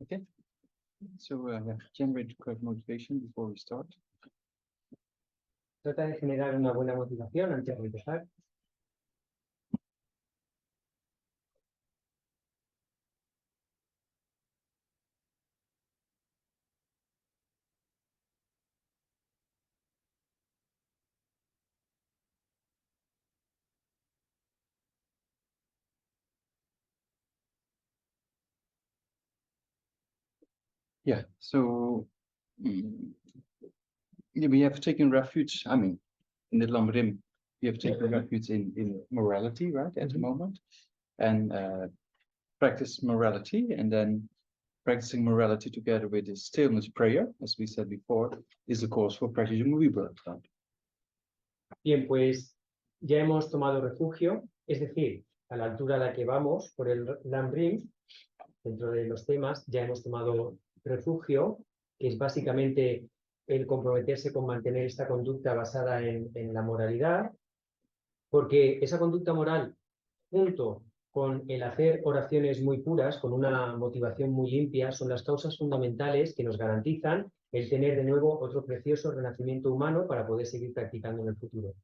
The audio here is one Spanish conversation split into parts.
Okay, so generate correct motivation before we start. Trata de generar una buena motivación antes de empezar. Yeah, so we have taken refuge, I mean, in the LAM, we have taken refuge in morality, right, at the moment, and practice morality, and then practicing morality together with the stillness prayer, as we said before, is the course for practicing rebirth. Right? Bien, pues ya hemos tomado refugio, es decir, a la altura a la que vamos por el LAM, dentro de los temas, ya hemos tomado refugio, que es básicamente el comprometerse con mantener esta conducta basada en la moralidad, porque esa conducta moral, junto con el hacer oraciones muy puras, con una motivación muy limpia, son las causas fundamentales que nos garantizan el tener de nuevo otro precioso renacimiento humano para poder seguir practicando en el futuro.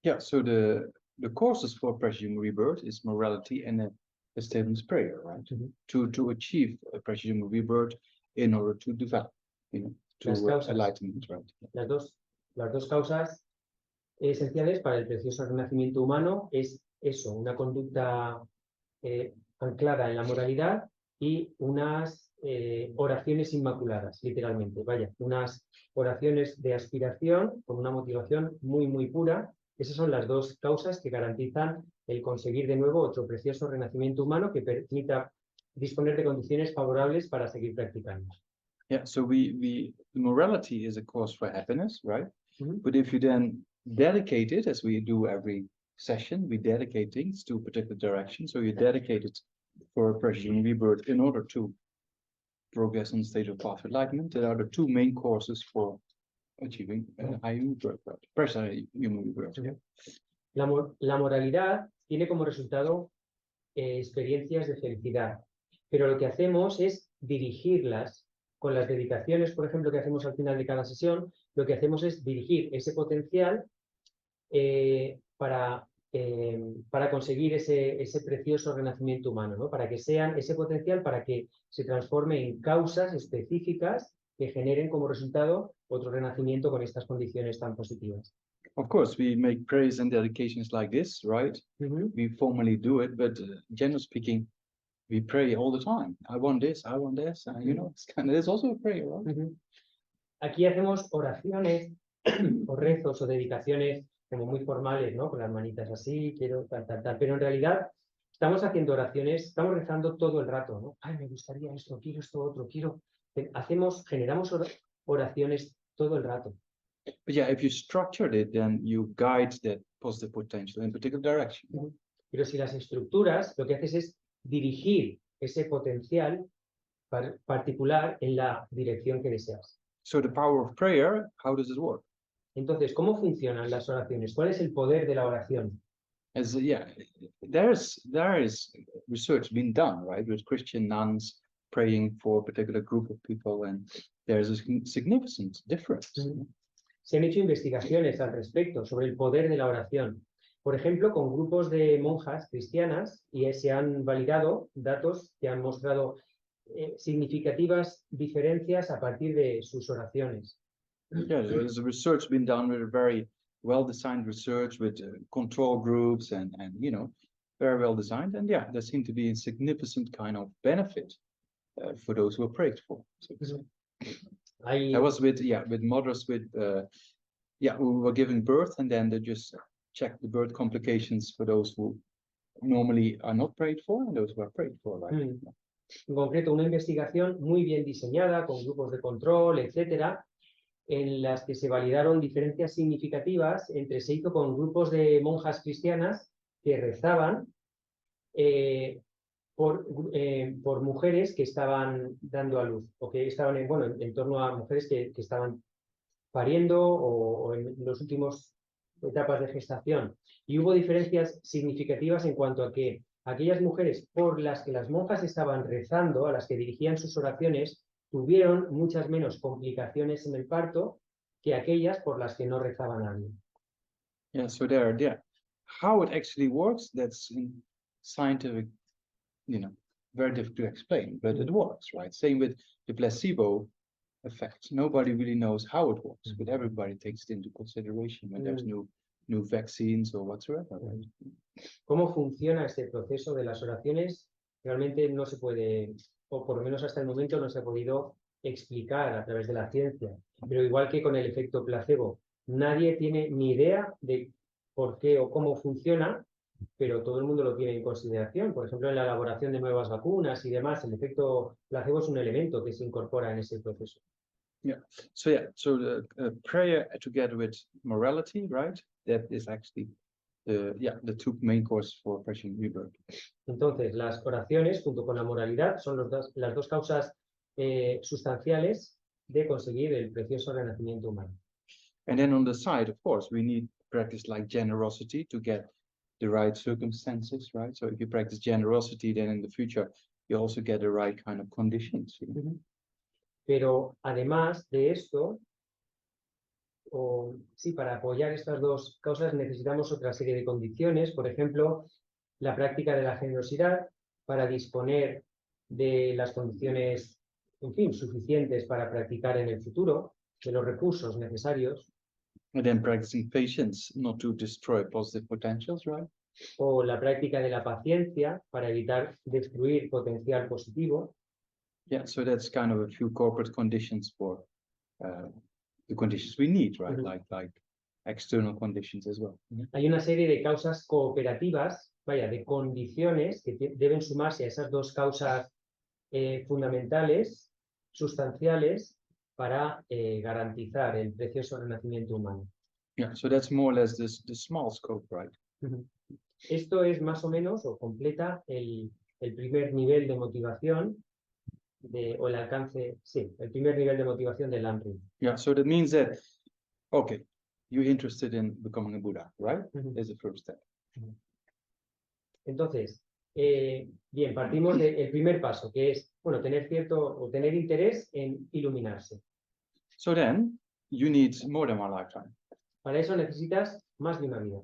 Yeah, so the causes for practicing rebirth is morality and a stillness prayer, right? To achieve a practicing rebirth in order to develop, to enlightenment, right? Las dos causas esenciales para el precioso renacimiento humano es eso, una conducta anclada en la moralidad y unas oraciones inmaculadas, literalmente. Vaya, unas oraciones de aspiración con una motivación muy, muy pura. Esas son las dos causas que garantizan el conseguir de nuevo otro precioso renacimiento humano que permita disponer de condiciones favorables para seguir practicando. Yeah, so morality is a cause for happiness, right? But if you then dedicate it, as we do every session, we dedicate things to a particular direction. So you dedicate it for practicing rebirth in order to progress on the state of path enlightenment. There are the two main causes for achieving high rebirth, practicing human rebirth. La moralidad tiene como resultado experiencias de felicidad, pero lo que hacemos es dirigirlas con las dedicaciones, por ejemplo, que hacemos al final de cada sesión. Lo que hacemos es dirigir ese potencial para conseguir ese precioso renacimiento humano, ¿no? Para que sean ese potencial, para que se transforme en causas específicas que generen como resultado otro renacimiento con estas condiciones tan positivas. Of course, we make prayers and dedications like this, right? We formally do it, but generally speaking, we pray all the time. I want this, it's also a prayer, right? Aquí hacemos oraciones o rezos o dedicaciones como muy formales, ¿no? Con las manitas así, quiero tal, pero en realidad estamos haciendo oraciones, estamos rezando todo el rato, ¿no? Ay, me gustaría esto, quiero esto otro, generamos oraciones todo el rato. But yeah, if you structured it, then you guide that positive potential in a particular direction. Pero si las estructuras, lo que haces es dirigir ese potencial particular en la dirección que deseas. So the power of prayer, how does it work? Entonces, ¿cómo funcionan las oraciones? ¿Cuál es el poder de la oración? There is research being done, right, with Christian nuns praying for a particular group of people, and there's a significant difference. Se han hecho investigaciones al respecto sobre el poder de la oración. Por ejemplo, con grupos de monjas cristianas, y se han validado datos que han mostrado significativas diferencias a partir de sus oraciones. Yeah, there's research been done with a very well-designed research with control groups and very well designed, and yeah, there seemed to be a significant kind of benefit for those who are prayed for. I was with mothers who were giving birth, and then they just checked the birth complications for those who normally are not prayed for and those who are prayed for, right? En concreto, una investigación muy bien diseñada, con grupos de control, etcétera, en las que se validaron diferencias significativas se hizo con grupos de monjas cristianas que rezaban por mujeres que estaban dando a luz, o que estaban en torno a mujeres que estaban pariendo o en los últimos etapas de gestación. Y hubo diferencias significativas en cuanto a que aquellas mujeres por las que las monjas estaban rezando, a las que dirigían sus oraciones, tuvieron muchas menos complicaciones en el parto que aquellas por las que no rezaba nadie. Yeah, so there, yeah. How it actually works, that's scientific, very difficult to explain, but it works, right? Same with the placebo effect. Nobody really knows how it works, but everybody takes it into consideration when there's new vaccines or whatsoever. Right? ¿Cómo funciona este proceso de las oraciones? Realmente no se puede, o por lo menos hasta el momento no se ha podido explicar a través de la ciencia. Pero igual que con el efecto placebo, nadie tiene ni idea de por qué o cómo funciona, pero todo el mundo lo tiene en consideración. Por ejemplo, en la elaboración de nuevas vacunas y demás, el efecto placebo es un elemento que se incorpora en ese proceso. Yeah. So the prayer together with morality, right? That is actually the two main causes for oppression rebirth. Entonces, las oraciones, junto con la moralidad, son las dos causas sustanciales de conseguir el precioso renacimiento humano. And then on the side, of course, we need practice like generosity to get the right circumstances, right? So if you practice generosity, then in the future, you also get the right kind of conditions. Pero además de esto, para apoyar estas dos causas necesitamos otra serie de condiciones, por ejemplo, la práctica de la generosidad para disponer de las condiciones, en fin, suficientes para practicar en el futuro, de los recursos necesarios. And then practicing patience, not to destroy positive potentials, right? O la práctica de la paciencia para evitar destruir potencial positivo. Yeah, so that's kind of a few corporate conditions for the conditions we need, right? Like external conditions as well. Hay una serie de causas cooperativas, de condiciones que deben sumarse a esas dos causas fundamentales, sustanciales, para garantizar el precioso renacimiento humano. Yeah, so that's more or less the small scope, right? Esto es más o menos, o completa, el primer nivel de motivación, o el alcance, el primer nivel de motivación del LAM. Yeah, so that means that, okay, you're interested in becoming a Buddha, right? That's the first step. Entonces, bien, partimos del primer paso, que es, tener interés en iluminarse. So then, you need more than one lifetime. Para eso necesitas más de una vida.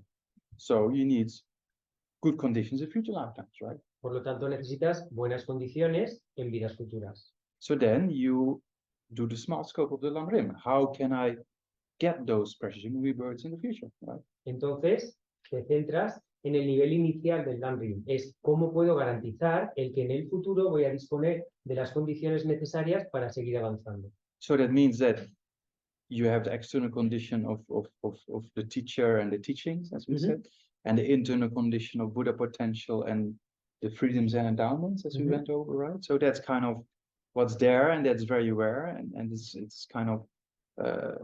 So you need good conditions in future lifetimes, right? Por lo tanto, necesitas buenas condiciones en vidas futuras. So then you do the small scope of the Lam Rim. How can I get those precious human rebirths in the future, right? Entonces, te centras en el nivel inicial del LAM Rim. Es cómo puedo garantizar el que en el futuro voy a disponer de las condiciones necesarias para seguir avanzando. So that means that you have the external condition of the teacher and the teachings, as we said, and the internal condition of Buddha potential and the freedoms and endowments, as we went over, right? So that's kind of what's there, and that's very rare, and it's kind of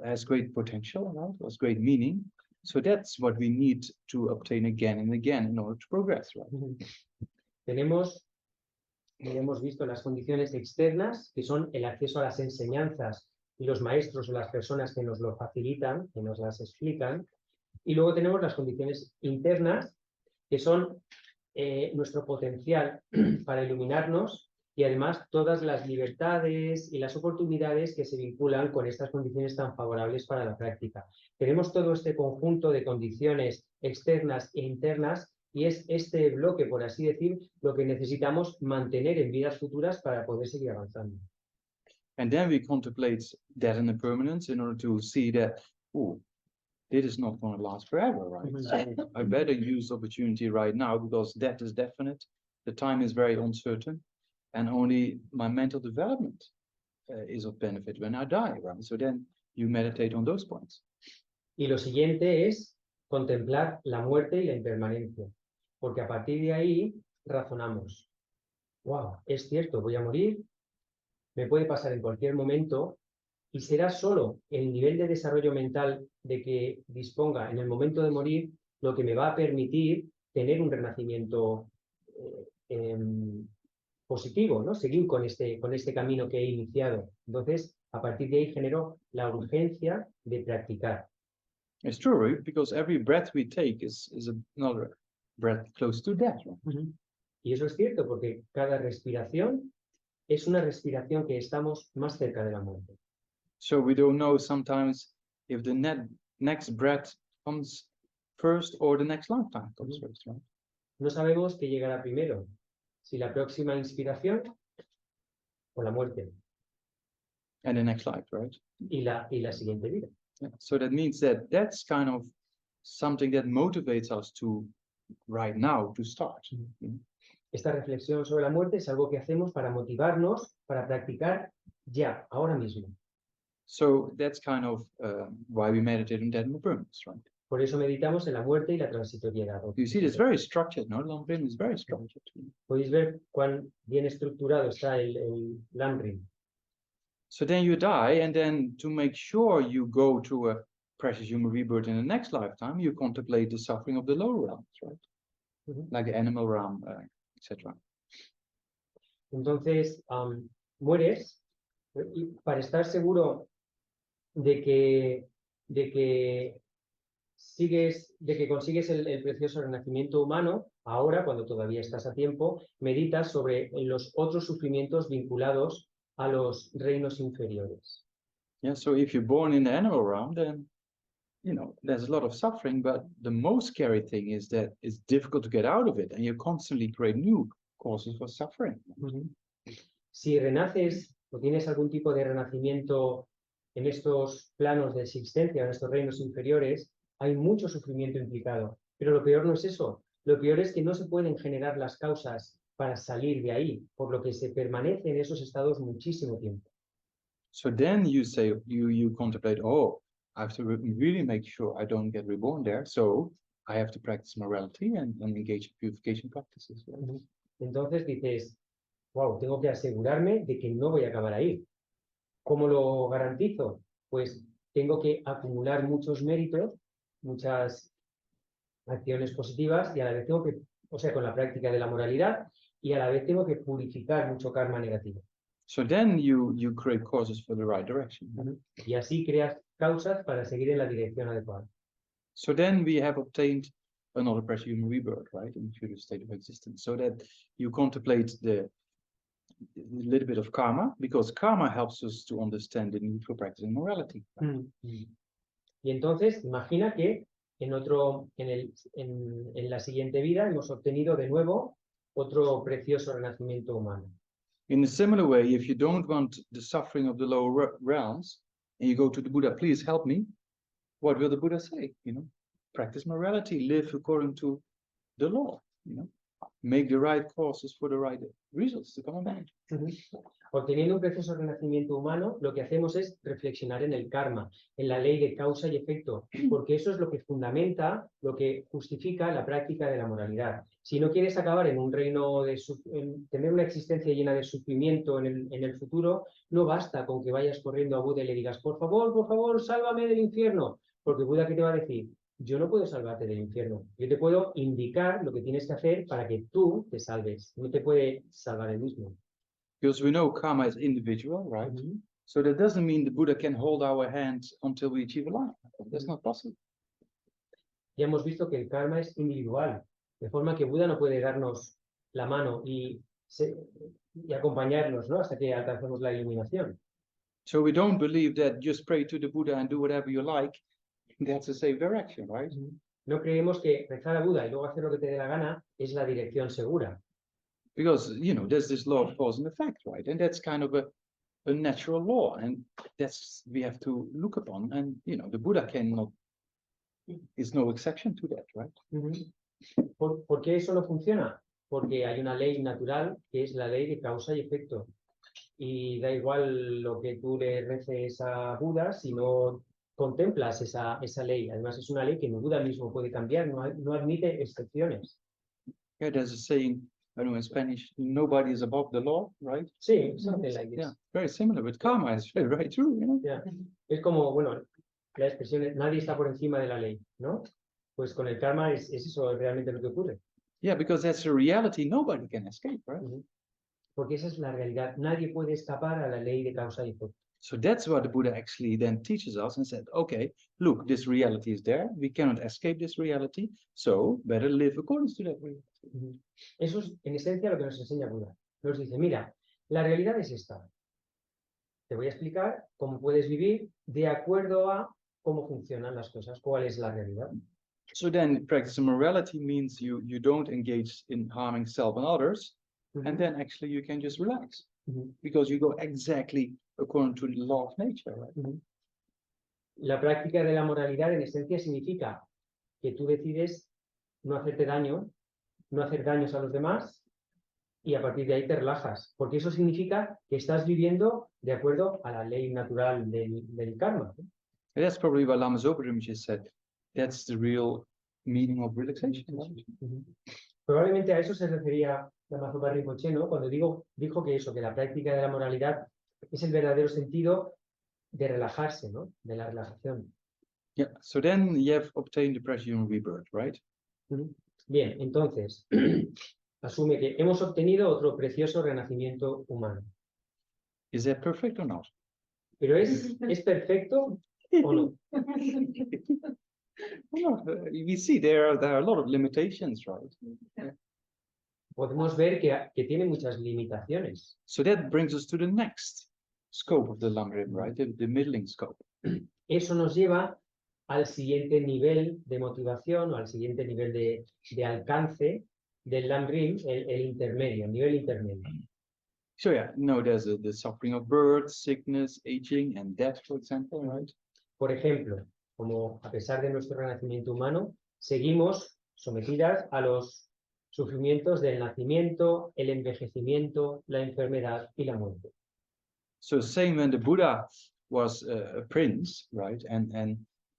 has great potential, right? Has great meaning. So that's what we need to obtain again and again in order to progress, right? Hemos visto las condiciones externas, que son el acceso a las enseñanzas y los maestros o las personas que nos lo facilitan, que nos las explican. Y luego tenemos las condiciones internas, que son nuestro potencial para iluminarnos y además todas las libertades y las oportunidades que se vinculan con estas condiciones tan favorables para la práctica. Tenemos todo este conjunto de condiciones externas e internas y es este bloque, por así decir, lo que necesitamos mantener en vidas futuras para poder seguir avanzando. And then we contemplate that in the permanence in order to see that, oh, this is not going to last forever, right? So I better use the opportunity right now because that is definite. The time is very uncertain, and only my mental development is of benefit when I die, right? So then you meditate on those points. Y lo siguiente es contemplar la muerte y la impermanencia, porque a partir de ahí razonamos. Wow, es cierto, voy a morir, me puede pasar en cualquier momento y será solo el nivel de desarrollo mental de que disponga en el momento de morir lo que me va a permitir tener un renacimiento positivo, ¿no? Seguir con este camino que he iniciado. Entonces, a partir de ahí genero la urgencia de practicar. It's true, right? Because every breath we take is another breath close to death, right? Y eso es cierto porque cada respiración es una respiración que estamos más cerca de la muerte. So we don't know sometimes if the next breath comes first or the next lifetime comes first, right? No sabemos qué llegará primero, si la próxima inspiración o la muerte And the next life, right? y la siguiente vida. Yeah. So that means that that's kind of something that motivates us to right now to start. You know? Esta reflexión sobre la muerte es algo que hacemos para motivarnos, para practicar ya, ahora mismo. So that's kind of why we meditate on death and impermanence, right? Por eso meditamos en la muerte y la transitoriedad. You see, it's very structured, no? Long brain is very structured. Podéis ver cuán bien estructurado está el LAM. So then you die, and then to make sure you go through a precious human rebirth in the next lifetime, you contemplate the suffering of the lower realms, right? Like the animal realm, etc. Entonces, mueres y para estar seguro de que consigues el precioso renacimiento humano, ahora, cuando todavía estás a tiempo, meditas sobre los otros sufrimientos vinculados a los reinos inferiores. Yeah, so if you're born in the animal realm, then, you know, there's a lot of suffering, but the most scary thing is that it's difficult to get out of it, and you constantly create new causes for suffering. Si renaces o tienes algún tipo de renacimiento en estos planos de existencia, en estos reinos inferiores, hay mucho sufrimiento implicado. Pero lo peor no es eso. Lo peor es que no se pueden generar las causas para salir de ahí, por lo que se permanece en esos estados muchísimo tiempo. So then you say, you contemplate, oh, I have to really make sure I don't get reborn there, so I have to practice morality and engage in purification practices. Right? Entonces dices, wow, tengo que asegurarme de que no voy a acabar ahí. ¿Cómo lo garantizo? Pues tengo que acumular muchos méritos, muchas acciones positivas y a la vez tengo que, o sea, con la práctica de la moralidad y a la vez tengo que purificar mucho karma negativo. So then you create causes for the right direction. Y así creas causas para seguir en la dirección adecuada. So then we have obtained another precious human rebirth, right, in the future state of existence, so that you contemplate the little bit of karma, because karma helps us to understand the need for practicing morality. Right? Y entonces, imagina que en la siguiente vida hemos obtenido de nuevo otro precioso renacimiento humano. In a similar way, if you don't want the suffering of the lower realms, and you go to the Buddha, please help me, what will the Buddha say? You know, practice morality, live according to the law, you know, make the right causes for the right results to come about. Obteniendo un precioso renacimiento humano, lo que hacemos es reflexionar en el karma, en la ley de causa y efecto, porque eso es lo que fundamenta, lo que justifica la práctica de la moralidad. Si no quieres acabar en un reino tener una existencia llena de sufrimiento en el futuro, no basta con que vayas corriendo a Buda y le digas, por favor, sálvame del infierno, porque Buda, ¿qué te va a decir? Yo no puedo salvarte del infierno. Yo te puedo indicar lo que tienes que hacer para que tú te salves. No te puede salvar el mismo. Because we know karma is individual, right? So that doesn't mean the Buddha can hold our hands until we achieve a life. That's not possible. Ya hemos visto que el karma es individual, de forma que Buda no puede darnos la mano y acompañarnos, ¿no? Hasta que alcancemos la iluminación. So we don't believe that just pray to the Buddha and do whatever you like. That's a safe direction, right? No creemos que rezar a Buda y luego hacer lo que te dé la gana es la dirección segura. Because, you know, there's this law of cause and effect, right? And that's kind of a natural law, and that's we have to look upon. And, you know, the Buddha is no exception to that, right? ¿Por qué eso no funciona? Porque hay una ley natural que es la ley de causa y efecto. Y da igual lo que tú le reces a Buda si no contemplas esa ley. Además, es una ley que Buda mismo puede cambiar, no admite excepciones. Yeah, there's a saying, I don't know, in Spanish, nobody is above the law, right? Sí, something like this. Yeah, very similar with karma. It's very true, you know? Yeah. Es como, bueno, la expresión es, nadie está por encima de la ley, ¿no? Pues con el karma es eso realmente lo que ocurre. Yeah, because that's a reality nobody can escape, right? Porque esa es la realidad. Nadie puede escapar a la ley de causa y efecto. So that's what the Buddha actually then teaches us and said, okay, look, this reality is there. We cannot escape this reality. So better live according to that reality. Eso es en esencia lo que nos enseña Buda. Nos dice, mira, la realidad es esta. Te voy a explicar cómo puedes vivir de acuerdo a cómo funcionan las cosas, cuál es la realidad. So then practicing morality means you don't engage in harming self and others. And then actually you can just relax. Because you go exactly according to the law of nature, right? La práctica de la moralidad en esencia significa que tú decides no hacerte daño, no hacer daños a los demás y a partir de ahí te relajas, porque eso significa que estás viviendo de acuerdo a la ley natural del karma. And that's probably what Lama Zopa Rinpoche said. That's the real meaning of relaxation. Probablemente a eso se refería Lama Zopa Rinpoche, ¿no? Cuando dijo que eso, que la práctica de la moralidad es el verdadero sentido de relajarse, ¿no? De la relajación. Yeah, so then you have obtained the precious human rebirth, right? Bien, entonces, asume que hemos obtenido otro precioso renacimiento humano. Is that perfect or not? ¿Pero es perfecto o no? Well, we see there are a lot of limitations, right? Podemos ver que tiene muchas limitaciones. So that brings us to the next scope of the Lam Rim, right? The middling scope. Eso nos lleva al siguiente nivel de motivación o al siguiente nivel de alcance del Lam Rim, el intermedio, el nivel intermedio. So yeah, no, there's the suffering of birth, sickness, aging, and death, for example, right? Por ejemplo, como a pesar de nuestro renacimiento humano, seguimos sometidas a los sufrimientos del nacimiento, el envejecimiento, la enfermedad y la muerte. So same when the Buddha was a prince, right? And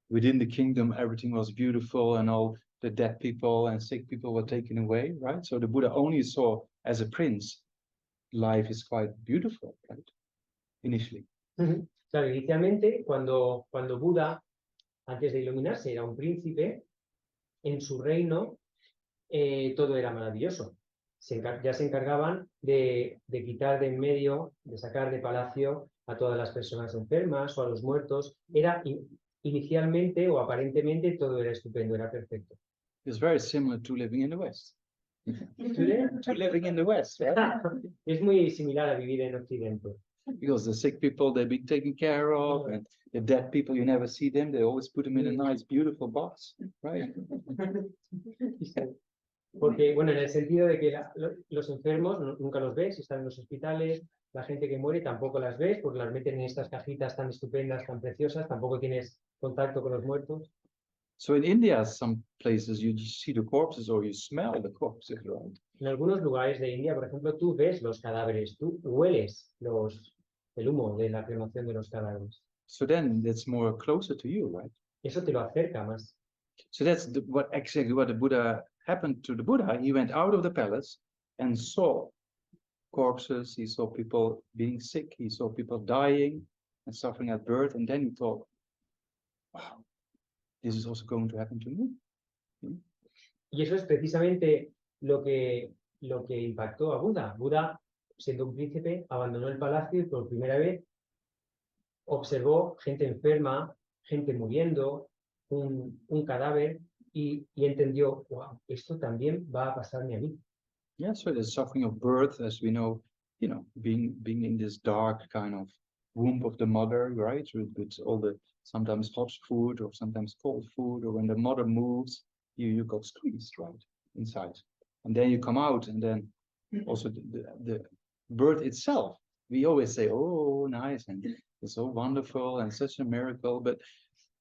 within the kingdom, everything was beautiful and all the dead people and sick people were taken away, right? So the Buddha only saw as a prince, life is quite beautiful, right? Initially. Claro, inicialmente, cuando Buda, antes de iluminarse, era un príncipe, en su reino todo era maravilloso. Ya se encargaban de quitar de en medio, de sacar de palacio a todas las personas enfermas o a los muertos. Inicialmente o aparentemente todo era estupendo, era perfecto. It's very similar to living in the West. To living in the West, right? Es muy similar a vivir en Occidente. Because the sick people, they've been taken care of, and the dead people, you never see them. They always put them in a nice, beautiful box, right? Porque, bueno, en el sentido de que los enfermos nunca los ves, están en los hospitales, la gente que muere tampoco las ves, porque las meten en estas cajitas tan estupendas, tan preciosas, tampoco tienes contacto con los muertos. So in India, some places you just see the corpses or you smell the corpses, right? En algunos lugares de India, por ejemplo, tú ves los cadáveres, tú hueles el humo de la cremación de los cadáveres. So then that's more closer to you, right? Eso te lo acerca más. So that's exactly what the Buddha happened to the Buddha. He went out of the palace and saw corpses. He saw people being sick. He saw people dying and suffering at birth. And then he thought, wow, this is also going to happen to me. Y eso es precisamente lo que impactó a Buda. Buda, siendo un príncipe, abandonó el palacio y por primera vez observó gente enferma, gente muriendo, un cadáver y entendió, wow, esto también va a pasarme a mí. Yeah, so the suffering of birth, as we know, being in this dark kind of womb of the mother, right? With all the sometimes hot food or sometimes cold food, or when the mother moves, you got squeezed, right, inside. And then you come out, and then also the birth itself. We always say, oh, nice, and it's so wonderful and such a miracle. But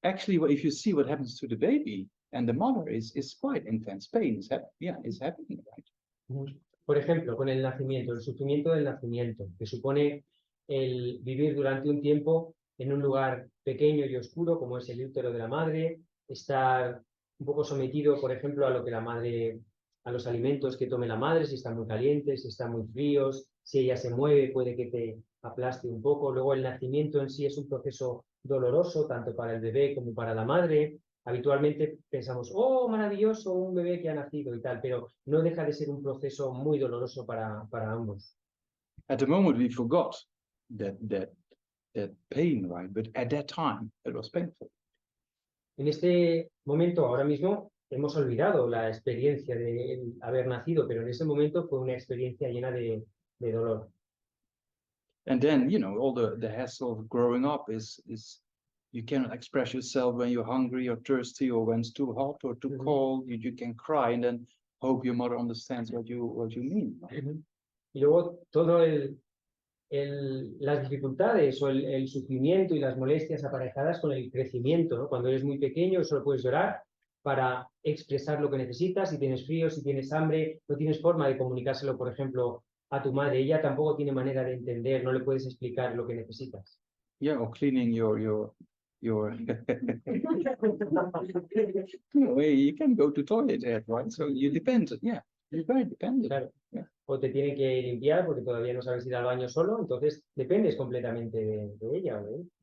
actually, if you see what happens to the baby and the mother, is quite intense pain. It's happening, right? Por ejemplo, con el nacimiento, el sufrimiento del nacimiento, que supone el vivir durante un tiempo en un lugar pequeño y oscuro, como es el útero de la madre, estar un poco sometido, por ejemplo, a lo que la madre, a los alimentos que tome la madre, si están muy calientes, si están muy fríos, si ella se mueve puede que te aplaste un poco. Luego el nacimiento en sí es un proceso doloroso, tanto para el bebé como para la madre. Habitualmente pensamos, oh, maravilloso, un bebé que ha nacido y tal, pero no deja de ser un proceso muy doloroso para ambos. At the moment, we forgot that pain, right? But at that time, it was painful. En este momento, ahora mismo, hemos olvidado la experiencia de haber nacido, pero en ese momento fue una experiencia llena de dolor. And then, you know, all the hassle of growing up is you cannot express yourself when you're hungry or thirsty or when it's too hot or too cold. You can cry and then hope your mother understands what you mean. Y luego todo las dificultades o el sufrimiento y las molestias aparejadas con el crecimiento, ¿no? Cuando eres muy pequeño solo puedes llorar para expresar lo que necesitas. Si tienes frío, si tienes hambre, no tienes forma de comunicárselo, por ejemplo, a tu madre. Ella tampoco tiene manera de entender, no le puedes explicar lo que necesitas. Yeah, or cleaning your you can go to toilet, right? So you depend, yeah, you're very dependent. Claro. Yeah. O te tiene que limpiar porque todavía no sabes ir al baño solo, entonces dependes completamente de ella.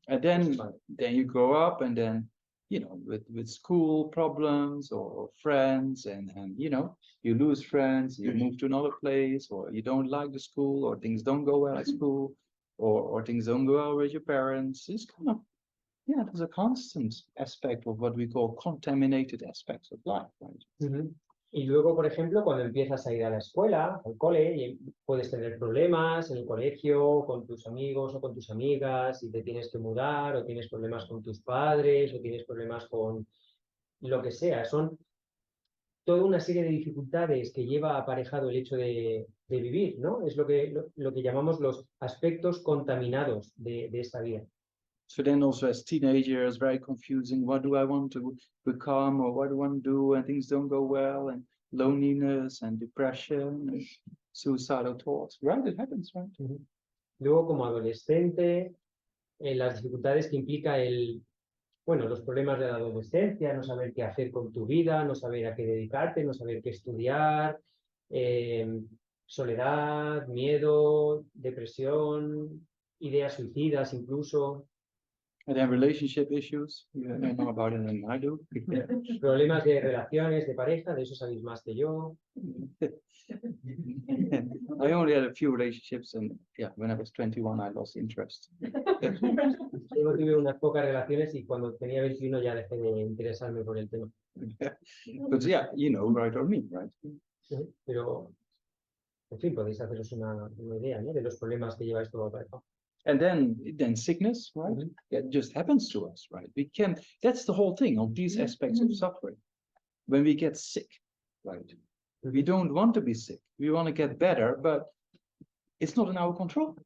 And then you grow up and then, you know, with school problems or friends and you know, you lose friends, you move to another place, or you don't like the school, or things don't go well at school, or things don't go well with your parents. It's kind of, yeah, there's a constant aspect of what we call contaminated aspects of life, right? Y luego, por ejemplo, cuando empiezas a ir a la escuela, al cole, y puedes tener problemas en el colegio, con tus amigos o con tus amigas, y te tienes que mudar, o tienes problemas con tus padres, o tienes problemas con lo que sea. Son toda una serie de dificultades que lleva aparejado el hecho de vivir, ¿no? Es lo que llamamos los aspectos contaminados de esta vida. So then also as teenagers, very confusing, what do I want to become or what do I want to do, and things don't go well, and loneliness and depression and suicidal thoughts, right? It happens, right? Luego, como adolescente, las dificultades que implica los problemas de la adolescencia, no saber qué hacer con tu vida, no saber a qué dedicarte, no saber qué estudiar, soledad, miedo, depresión, ideas suicidas incluso. And then relationship issues, you know about it than I do. Problemas de relaciones, de pareja, de eso sabéis más que yo. I only had a few relationships, and yeah, when I was 21, I lost interest. Solo tuve unas pocas relaciones y cuando tenía 21 ya dejé de interesarme por el tema. But yeah, you know, right or me, right? Pero, en fin, podéis haceros una idea, ¿no? De los problemas que lleva esto aparejado. And then sickness, right? It just happens to us, right? That's the whole thing of these aspects of suffering. When we get sick, right? We don't want to be sick. We want to get better, but it's not in our control.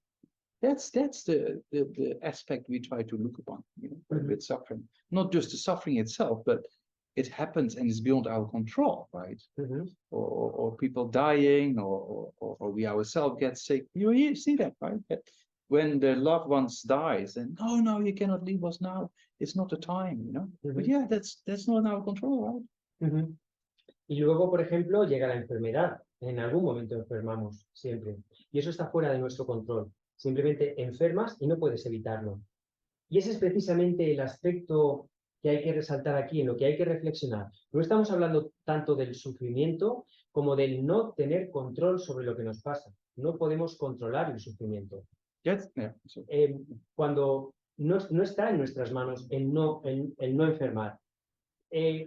That's the aspect we try to look upon, you know, with suffering. Not just the suffering itself, but it happens and it's beyond our control, right? Or people dying, or we ourselves get sick. You see that, right? When the loved ones dies, and no, you cannot leave us now. It's not the time, you know. But yeah, that's not in our control, right? Y luego, por ejemplo, llega la enfermedad. En algún momento enfermamos, siempre. Y eso está fuera de nuestro control. Simplemente enfermas y no puedes evitarlo. Y ese es precisamente el aspecto que hay que resaltar aquí, en lo que hay que reflexionar. No estamos hablando tanto del sufrimiento como del no tener control sobre lo que nos pasa. No podemos controlar el sufrimiento. Cuando no está en nuestras manos el no enfermar.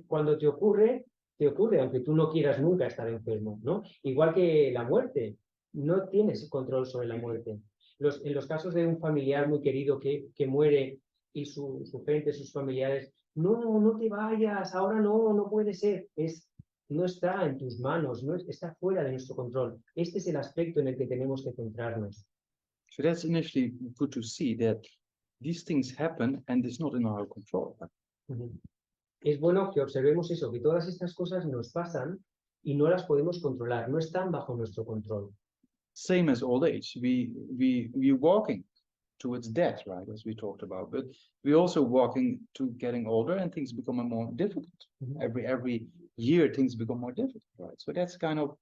Cuando te ocurre, aunque tú no quieras nunca estar enfermo, ¿no? Igual que la muerte, no tienes control sobre la muerte. En los casos de un familiar muy querido que muere y su gente, sus familiares, no te vayas, ahora no puede ser, no está en tus manos, está fuera de nuestro control. Este es el aspecto en el que tenemos que centrarnos. So that's initially good to see that these things happen and it's not in our control. Es bueno que observemos eso, que todas estas cosas nos pasan y no las podemos controlar, no están bajo nuestro control. Same as old age, we're walking towards death, right, as we talked about, but we're also walking to getting older and things become more difficult. Every year things become more difficult, right? So that's kind of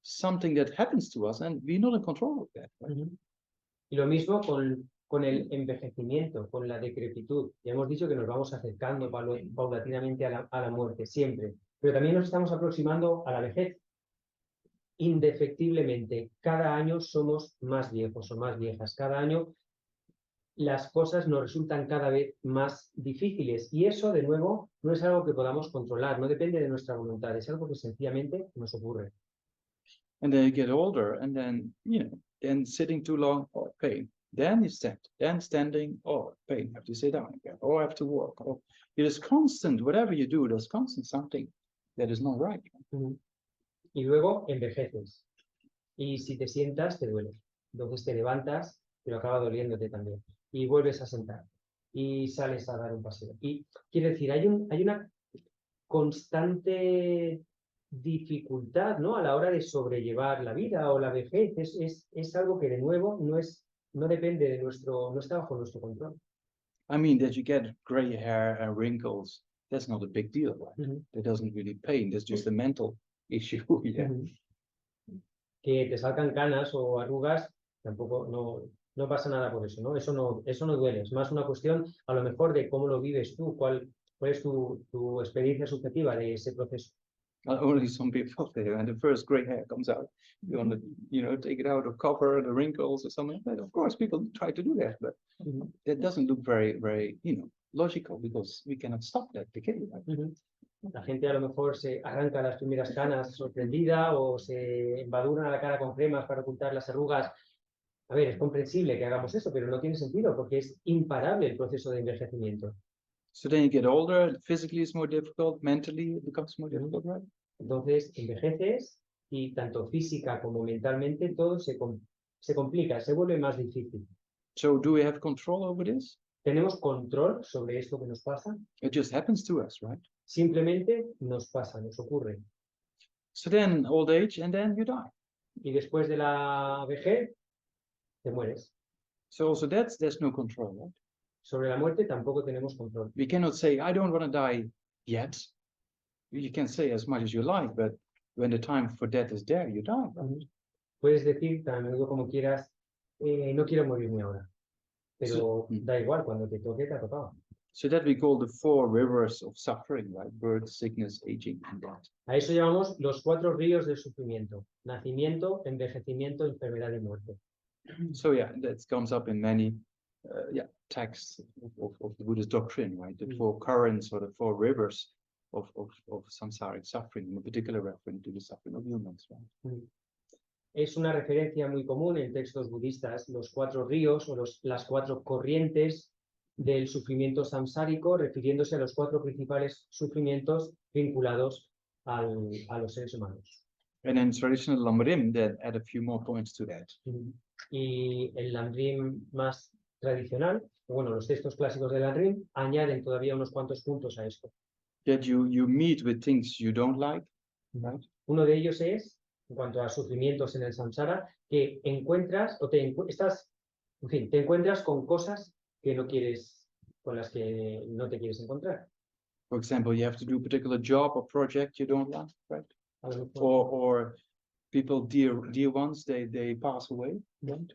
something that happens to us and we're not in control of that, right? Y lo mismo con el envejecimiento, con la decrepitud. Ya hemos dicho que nos vamos acercando paulatinamente a la muerte, siempre. Pero también nos estamos aproximando a la vejez. Indefectiblemente, cada año somos más viejos o más viejas. Cada año las cosas nos resultan cada vez más difíciles. Y eso, de nuevo, no es algo que podamos controlar, no depende de nuestra voluntad, es algo que sencillamente nos ocurre. And then you get older, and then, then sitting too long, oh, pain. Then you stand, then standing, oh, pain, have to sit down again, or have to walk. Or it is constant, whatever you do, there's constant something that is not right. Y luego envejeces. Y si te sientas, te duele. Entonces te levantas, pero acaba doliéndote también. Y vuelves a sentar. Y sales a dar un paseo. Y quiero decir, hay una constante dificultad, ¿no? A la hora de sobrellevar la vida o la vejez. Es algo que, de nuevo, no depende de no está bajo nuestro control. I mean, that you get gray hair and wrinkles, that's not a big deal, right? That doesn't really pain, that's just a mental issue. Yeah. Que te salgan canas o arrugas, tampoco no pasa nada por eso, ¿no? Eso no duele, es más una cuestión a lo mejor de cómo lo vives tú, cuál es tu experiencia subjetiva de ese proceso. Only some people there, and the first gray hair comes out. You want to, take it out or cover the wrinkles or something. But of course, people try to do that, but that doesn't look very, very, logical, because we cannot stop that decay. Right? La gente a lo mejor se arranca las primeras canas sorprendida o se embadurna la cara con cremas para ocultar las arrugas. A ver, es comprensible que hagamos eso, pero no tiene sentido porque es imparable el proceso de envejecimiento. So then you get older, physically it's more difficult, mentally it becomes more difficult, right? Entonces envejeces y tanto física como mentalmente todo se complica, se vuelve más difícil. So do we have control over this? ¿Tenemos control sobre esto que nos pasa? It just happens to us, right? Simplemente nos pasa, nos ocurre. So then old age, and then you die. Y después de la vejez, te mueres. So also there's no control, right? Sobre la muerte tampoco tenemos control. We cannot say, I don't want to die yet. You can say as much as you like, but when the time for death is there, you die. Right? Puedes decir tan a menudo como quieras, no quiero morirme ahora. Pero da igual, cuando te toque, te ha tocado. So that we call the 4 rivers of suffering, right? Birth, sickness, aging, and death. A eso llamamos los 4 ríos del sufrimiento: nacimiento, envejecimiento, enfermedad y muerte. So yeah, that comes up in many texts of the Buddhist doctrine, right? The 4 currents or the 4 rivers of samsaric suffering, in particular referring to the suffering of humans, right? Es una referencia muy común en textos budistas, los 4 ríos o las 4 corrientes del sufrimiento samsárico, refiriéndose a los 4 principales sufrimientos vinculados a los seres humanos. And in traditional Lamrim, that add a few more points to that. Y el Lamrim más tradicional, bueno, los textos clásicos del Lamrim añaden todavía unos cuantos puntos a esto. That you meet with things you don't like, right? Uno de ellos es, en cuanto a sufrimientos en el samsara, que encuentras o te encuentras con cosas que no quieres, con las que no te quieres encontrar. For example, you have to do a particular job or project you don't like, right? Or people dear ones, they pass away, right?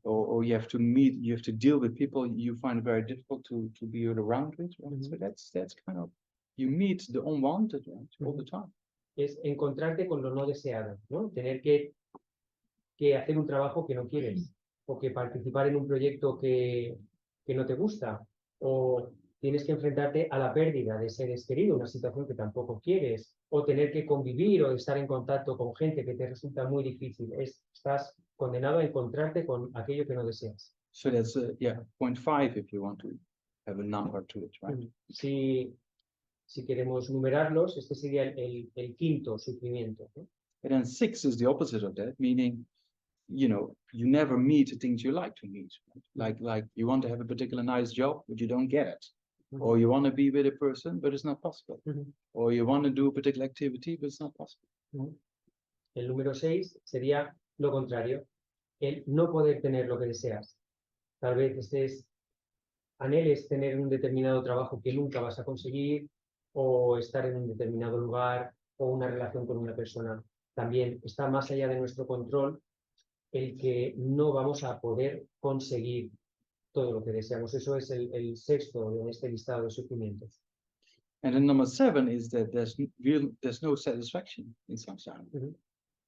Or you have to deal with people you find very difficult to be around with, right? So that's kind of, you meet the unwanted, right? All the time. Es encontrarte con lo no deseado, ¿no? Tener que hacer un trabajo que no quieres, o que participar en un proyecto que no te gusta, o tienes que enfrentarte a la pérdida de seres queridos, una situación que tampoco quieres, o tener que convivir o estar en contacto con gente que te resulta muy difícil. Estás condenado a encontrarte con aquello que no deseas. So that's 0.5 if you want to have a number to it, right? Si queremos numerarlos, este sería el 5º sufrimiento, ¿no? And then 6 is the opposite of that, meaning, you never meet the things you like to meet. Right? Like you want to have a particular nice job, but you don't get it. Or you want to be with a person, but it's not possible. Or you want to do a particular activity, but it's not possible. El número 6 sería lo contrario, el no poder tener lo que deseas. Tal vez anheles tener un determinado trabajo que nunca vas a conseguir, o estar en un determinado lugar, o una relación con una persona. También está más allá de nuestro control el que no vamos a poder conseguir todo lo que deseamos. Eso es el 6º en este listado de sufrimientos. And then number 7 is that there's no satisfaction in samsara.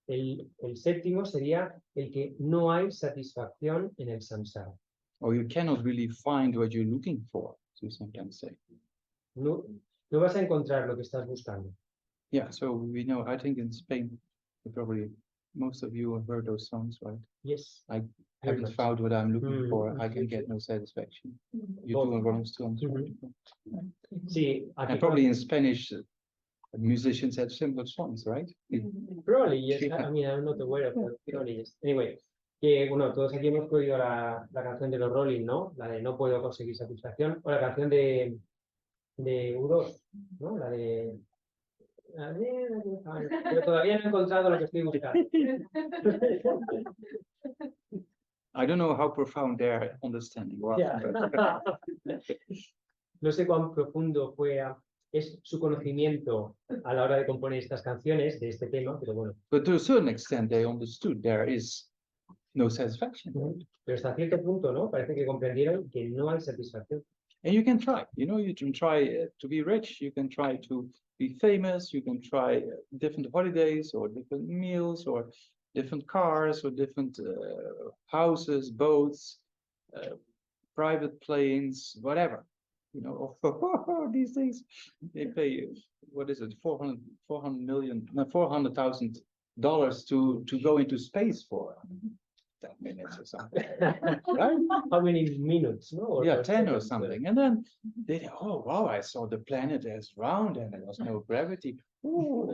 El 7º sería el que no hay satisfacción en el samsara. or you cannot really find what you're looking for, as you sometimes say. No, no vas a encontrar lo que estás buscando. Yeah, so we know, I think in Spain, probably most of you have heard those songs, right? Yes. I Very haven't much. found what I'm looking for, I can Mhm. get no satisfaction. You Both. do in wrong songs, right? Sí, aquí And probably in Spanish, musicians have similar songs, right? probably, yes. Yeah. I mean, I'm not aware of that. Probably, yes. Anyway, que bueno, todos aquí hemos oído la canción de los Rolling, ¿no? La de No puedo conseguir satisfacción, o la canción de U2, ¿no? Pero todavía no he encontrado lo que estoy buscando. I don't know how profound their understanding was. Yeah. But No sé cuán profundo es su conocimiento a la hora de componer estas canciones de este tema, pero bueno. but to a certain extent, they understood there is no satisfaction. Right? Pero hasta cierto punto, ¿no? Parece que comprendieron que no hay satisfacción. And you can try, you can try to be rich, you can try to be famous, you can try different holidays or different meals or different cars or different houses, boats, private planes, whatever. You know, these things, they pay, what is it, $400,000 to go into space for 10 minutes or something. Right? How many minutes? No? Or Yeah, 10 or seconds, something. And then they, oh, wow, I saw the planet as round and there was no gravity. Ooh.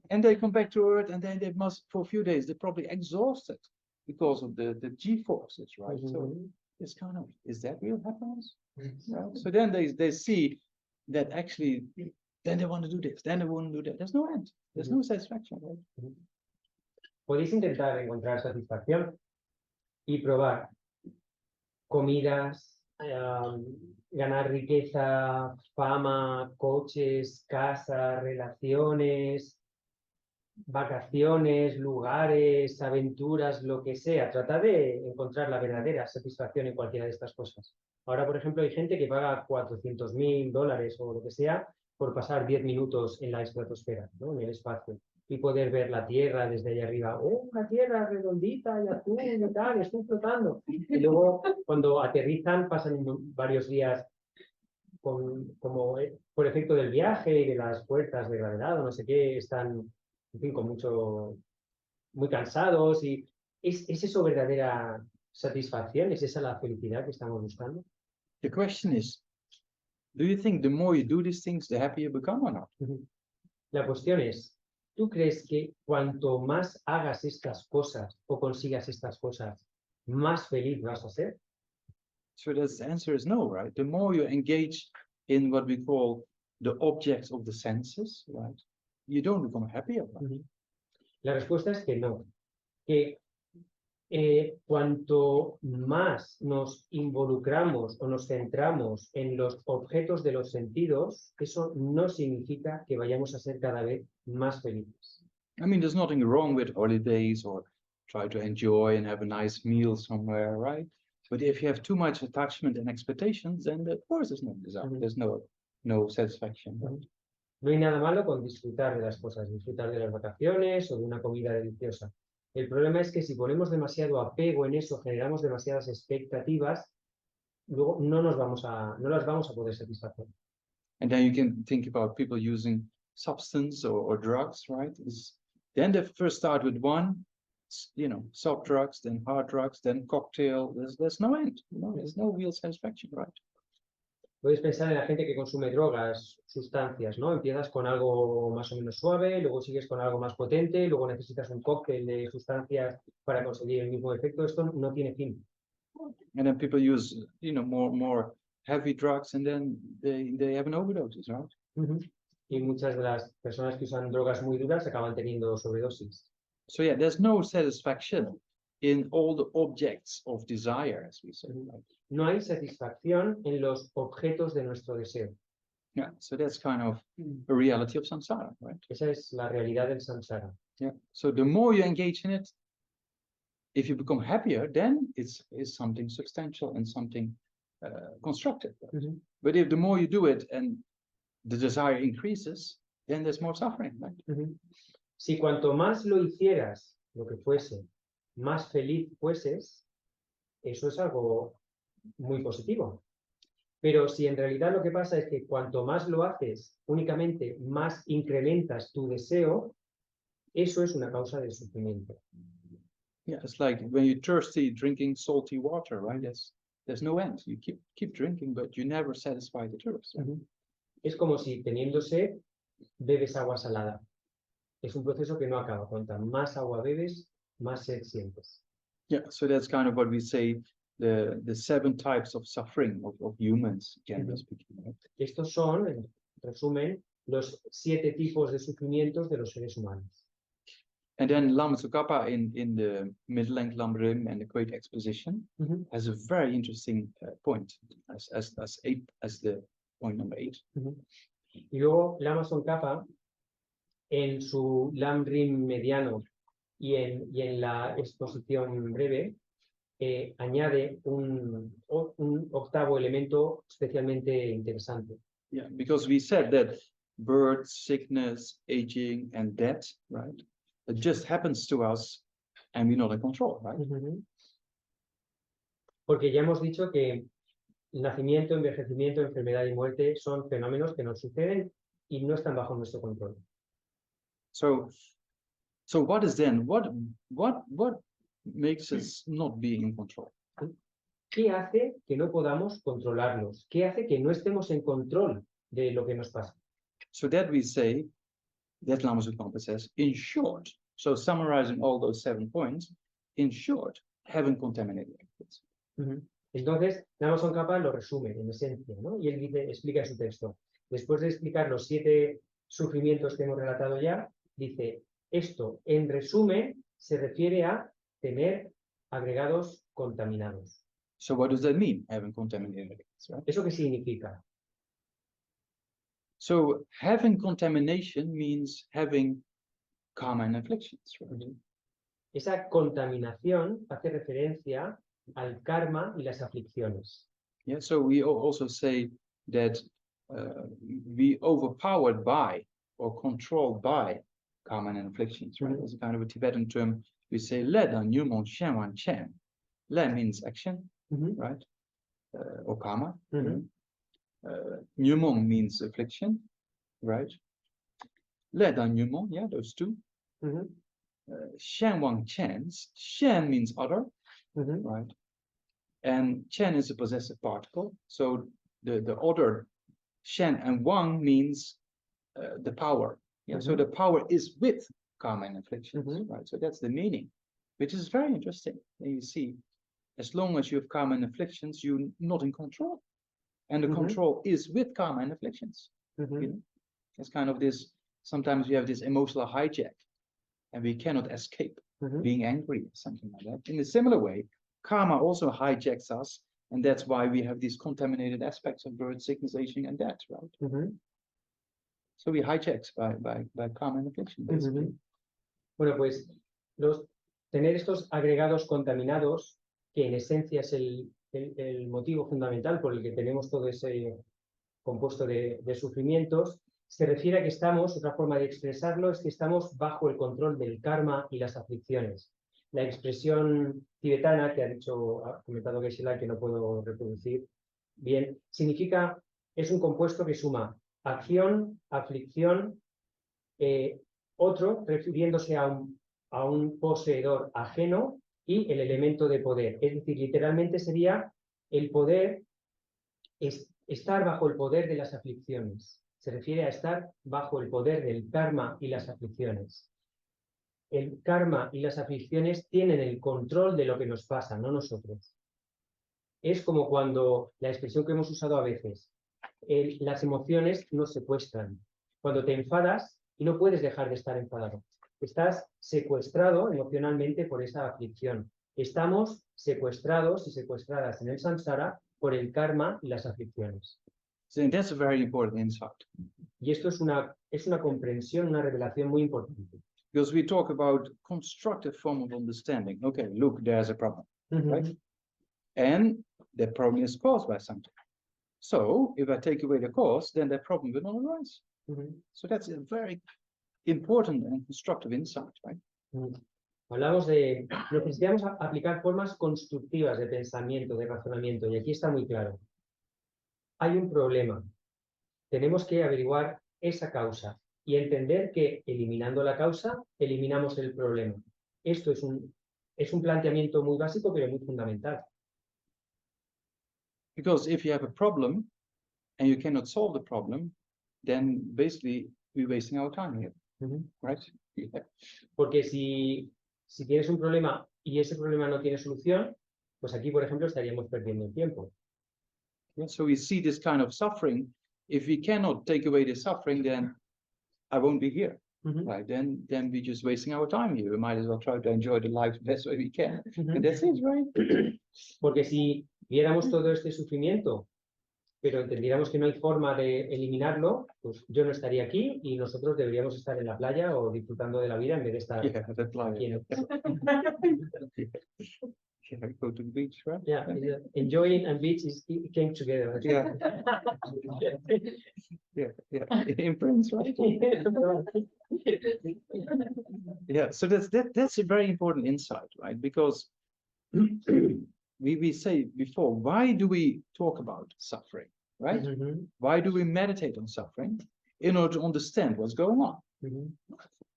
And they come back to Earth and then they must, for a few days, they're probably exhausted because of the G-forces, right? So it's kind of, is that real happiness? Right? So then they see that actually, then they want to do this, then they want to do that. There's no end. There's no satisfaction, right? Podéis intentar encontrar satisfacción y probar comidas, ganar riqueza, fama, coches, casas, relaciones, vacaciones, lugares, aventuras, lo que sea. Trata de encontrar la verdadera satisfacción en cualquiera de estas cosas. Ahora, por ejemplo, hay gente que paga $400,000 o lo que sea por pasar 10 minutos en la estratosfera, ¿no? En el espacio, y poder ver la Tierra desde allá arriba. ¡Oh, una Tierra redondita y azul y tal! Estoy flotando. Y luego, cuando aterrizan, pasan varios días como por efecto del viaje y de las fuerzas de gravedad o no sé qué, están, en fin, muy cansados. Y ¿es eso verdadera satisfacción? ¿Es esa la felicidad que estamos buscando? The question is, do you think the more you do these things, the happier you become or not? La cuestión es, ¿tú crees que cuanto más hagas estas cosas o consigas estas cosas, más feliz vas a ser? So the answer is no, right? The more you engage in what we call the objects of the senses, right? You don't become happier. Right? La respuesta es que no. Que cuanto más nos involucramos o nos centramos en los objetos de los sentidos, eso no significa que vayamos a ser cada vez más felices. I mean, there's nothing wrong with holidays or try to enjoy and have a nice meal somewhere, right? But if you have too much attachment and expectations, then of course there's no desire, there's no satisfaction. Right? No hay nada malo con disfrutar de las cosas, disfrutar de las vacaciones o de una comida deliciosa. El problema es que si ponemos demasiado apego en eso, generamos demasiadas expectativas, luego no las vamos a poder satisfacer. And then you can think about people using substance or drugs, right? Then they first start with one, soft drugs, then hard drugs, then cocktail. There's no end. There's no real satisfaction, right? Puedes pensar en la gente que consume drogas, sustancias, ¿no? Empiezas con algo más o menos suave, luego sigues con algo más potente, luego necesitas un cóctel de sustancias para conseguir el mismo efecto. Esto no tiene fin. And then people use, more heavy drugs, and then they have an overdose, right? Y muchas de las personas que usan drogas muy duras acaban teniendo sobredosis. So yeah, there's no satisfaction in all the objects of desire, as we say. Right? No hay satisfacción en los objetos de nuestro deseo. Yeah, so that's kind of a reality of samsara, right? Esa es la realidad del samsara. Yeah. So the more you engage in it, if you become happier, then it's something substantial and something constructive. Right? But if the more you do it and the desire increases, then there's more suffering, right? Si cuanto más lo hicieras, lo que fuese, más feliz fueses, eso es algo muy positivo. Pero si en realidad lo que pasa es que cuanto más lo haces, únicamente más incrementas tu deseo, eso es una causa de sufrimiento. Yeah, it's like when you're thirsty, drinking salty water, right? There's no end. You keep drinking, but you never satisfy the thirst. Right? Es como si teniendo sed, bebes agua salada. Es un proceso que no acaba. Cuanta más agua bebes, más sed sientes. Yeah, so that's kind of what we say, the 7 types of suffering of humans, generally speaking. Right? Estos son, en resumen, los 7 tipos de sufrimientos de los seres humanos. And then Lama Tsongkhapa in the mid-length Lamrim and the Great Exposition has a very interesting point as the point number 8. Y luego Lama Tsongkhapa, en su Lam Rim mediano y en la exposición breve, añade un octavo elemento especialmente interesante. Yeah, because we said that birth, sickness, aging, and death, right? It just happens to us and we're not in control, right? Porque ya hemos dicho que nacimiento, envejecimiento, enfermedad y muerte son fenómenos que nos suceden y no están bajo nuestro control. So what is then, what makes us not be in control? ¿Qué hace que no podamos controlarlos? ¿Qué hace que no estemos en control de lo que nos pasa? So that we say, that Lama Tsongkhapa says, in short, so summarizing all those 7 points, in short, having contaminated liquids. Entonces, Lama Tsongkhapa lo resume en esencia, ¿no? Y él explica en su texto. Después de explicar los 7 sufrimientos que hemos relatado ya, dice, esto, en resumen, se refiere a tener agregados contaminados. So what does that mean, having contaminated liquids, right? ¿Eso qué significa? So having contamination means having karma and afflictions, right? Esa contaminación hace referencia al karma y las aflicciones. Yeah, so we also say that we overpowered by or controlled by karma and afflictions, right? It's a kind of a Tibetan term. We say Leda Nyumon Shenwan Chen. Le means action, right? Or karma. Nyumon means affliction, right? Leda Nyumon, yeah, those 2. Shenwan Chens. Shen means other, right? And Chen is a possessive particle. So the other Shen and Wang means the power. Yeah, so the power is with karma and afflictions, right? So that's the meaning, which is very interesting. And you see, as long as you have karma and afflictions, you're not in control. And the control is with karma and afflictions. You know? It's kind of this, sometimes we have this emotional hijack and we cannot escape being angry or something like that. In a similar way, karma also hijacks us, and that's why we have these contaminated aspects of birth, sickness, aging, and death, right? So we hijacked by karma and affliction, basically. Bueno, pues tener estos agregados contaminados, que en esencia es el motivo fundamental por el que tenemos todo ese compuesto de sufrimientos, se refiere a que estamos, otra forma de expresarlo es que estamos bajo el control del karma y las aflicciones. La expresión tibetana que ha comentado Gueshe, que no puedo reproducir bien, significa, es un compuesto que suma acción, aflicción, otro, refiriéndose a un poseedor ajeno y el elemento de poder. Es decir, literalmente sería el poder, estar bajo el poder de las aflicciones. Se refiere a estar bajo el poder del karma y las aflicciones. El karma y las aflicciones tienen el control de lo que nos pasa, no nosotros. Es como cuando, la expresión que hemos usado a veces, las emociones nos secuestran. Cuando te enfadas y no puedes dejar de estar enfadado. Estás secuestrado emocionalmente por esa aflicción. Estamos secuestrados y secuestradas en el samsara por el karma y las aflicciones. So that's a very important insight. Y esto es una comprensión, una revelación muy importante. Because we talk about constructive form of understanding. Okay, look, there's a problem, right? And that problem is caused by something. So if I take away the cause, then that problem will not arise. So that's a very important and constructive insight, right? Hablamos de, necesitamos aplicar formas constructivas de pensamiento, de razonamiento, y aquí está muy claro. Hay un problema. Tenemos que averiguar esa causa y entender que eliminando la causa, eliminamos el problema. Esto es un planteamiento muy básico, pero muy fundamental. Because if you have a problem and you cannot solve the problem, then basically we're wasting our time here, right? Yeah. Porque si tienes un problema y ese problema no tiene solución, pues aquí, por ejemplo, estaríamos perdiendo el tiempo. Yeah, so we see this kind of suffering. If we cannot take away the suffering, then I won't be here, right? Then we're just wasting our time here. We might as well try to enjoy the life the best way we can. And that's it, right? Porque si viéramos todo este sufrimiento, pero entendiéramos que no hay forma de eliminarlo, pues yo no estaría aquí y nosotros deberíamos estar en la playa o disfrutando de la vida en vez de estar aquí en el... Yeah, go to the beach, right? Yeah, enjoying and beach came together. Yeah. Yeah. In Prince, right? Yeah, so that's a very important insight, right? Because we say before, why do we talk about suffering, right? Why do we meditate on suffering? In order to understand what's going on.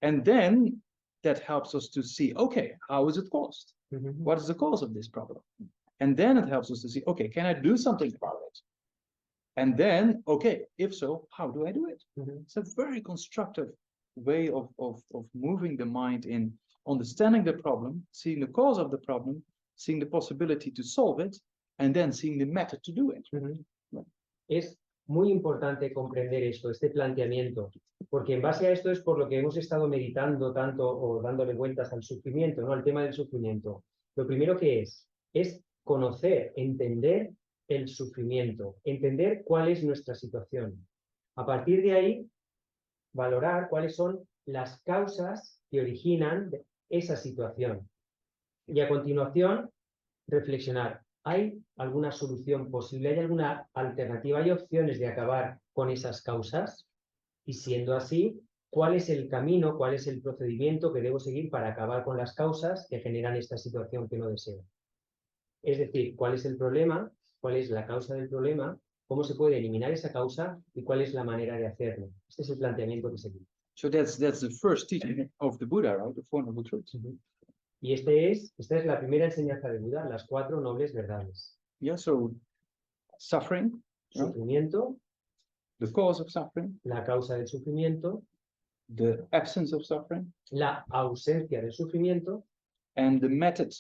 And then that helps us to see, okay, how is it caused? What is the cause of this problem? And then it helps us to see, okay, can I do something about it? And then, okay, if so, how do I do it? It's a very constructive way of moving the mind in understanding the problem, seeing the cause of the problem, seeing the possibility to solve it, and then seeing the method to do it. Es muy importante comprender esto, este planteamiento, porque en base a esto es por lo que hemos estado meditando tanto o dándole vueltas al sufrimiento, ¿no? Al tema del sufrimiento. Lo primero que es conocer, entender el sufrimiento, entender cuál es nuestra situación. A partir de ahí, valorar cuáles son las causas que originan esa situación. Y a continuación, reflexionar. ¿Hay alguna solución posible? ¿Hay alguna alternativa? ¿Hay opciones de acabar con esas causas? Y siendo así, ¿cuál es el camino, cuál es el procedimiento que debo seguir para acabar con las causas que generan esta situación que no deseo? Es decir, ¿cuál es el problema? ¿Cuál es la causa del problema? ¿Cómo se puede eliminar esa causa? ¿Y cuál es la manera de hacerlo? Este es el planteamiento que seguimos. So that's the first teaching of the Buddha, right? The Four Noble Truths. Y esta es la primera enseñanza de Buda, las 4 nobles verdades. Yeah, so suffering, Sufrimiento, the cause of suffering, la causa del sufrimiento, the absence of suffering, la ausencia del sufrimiento and the method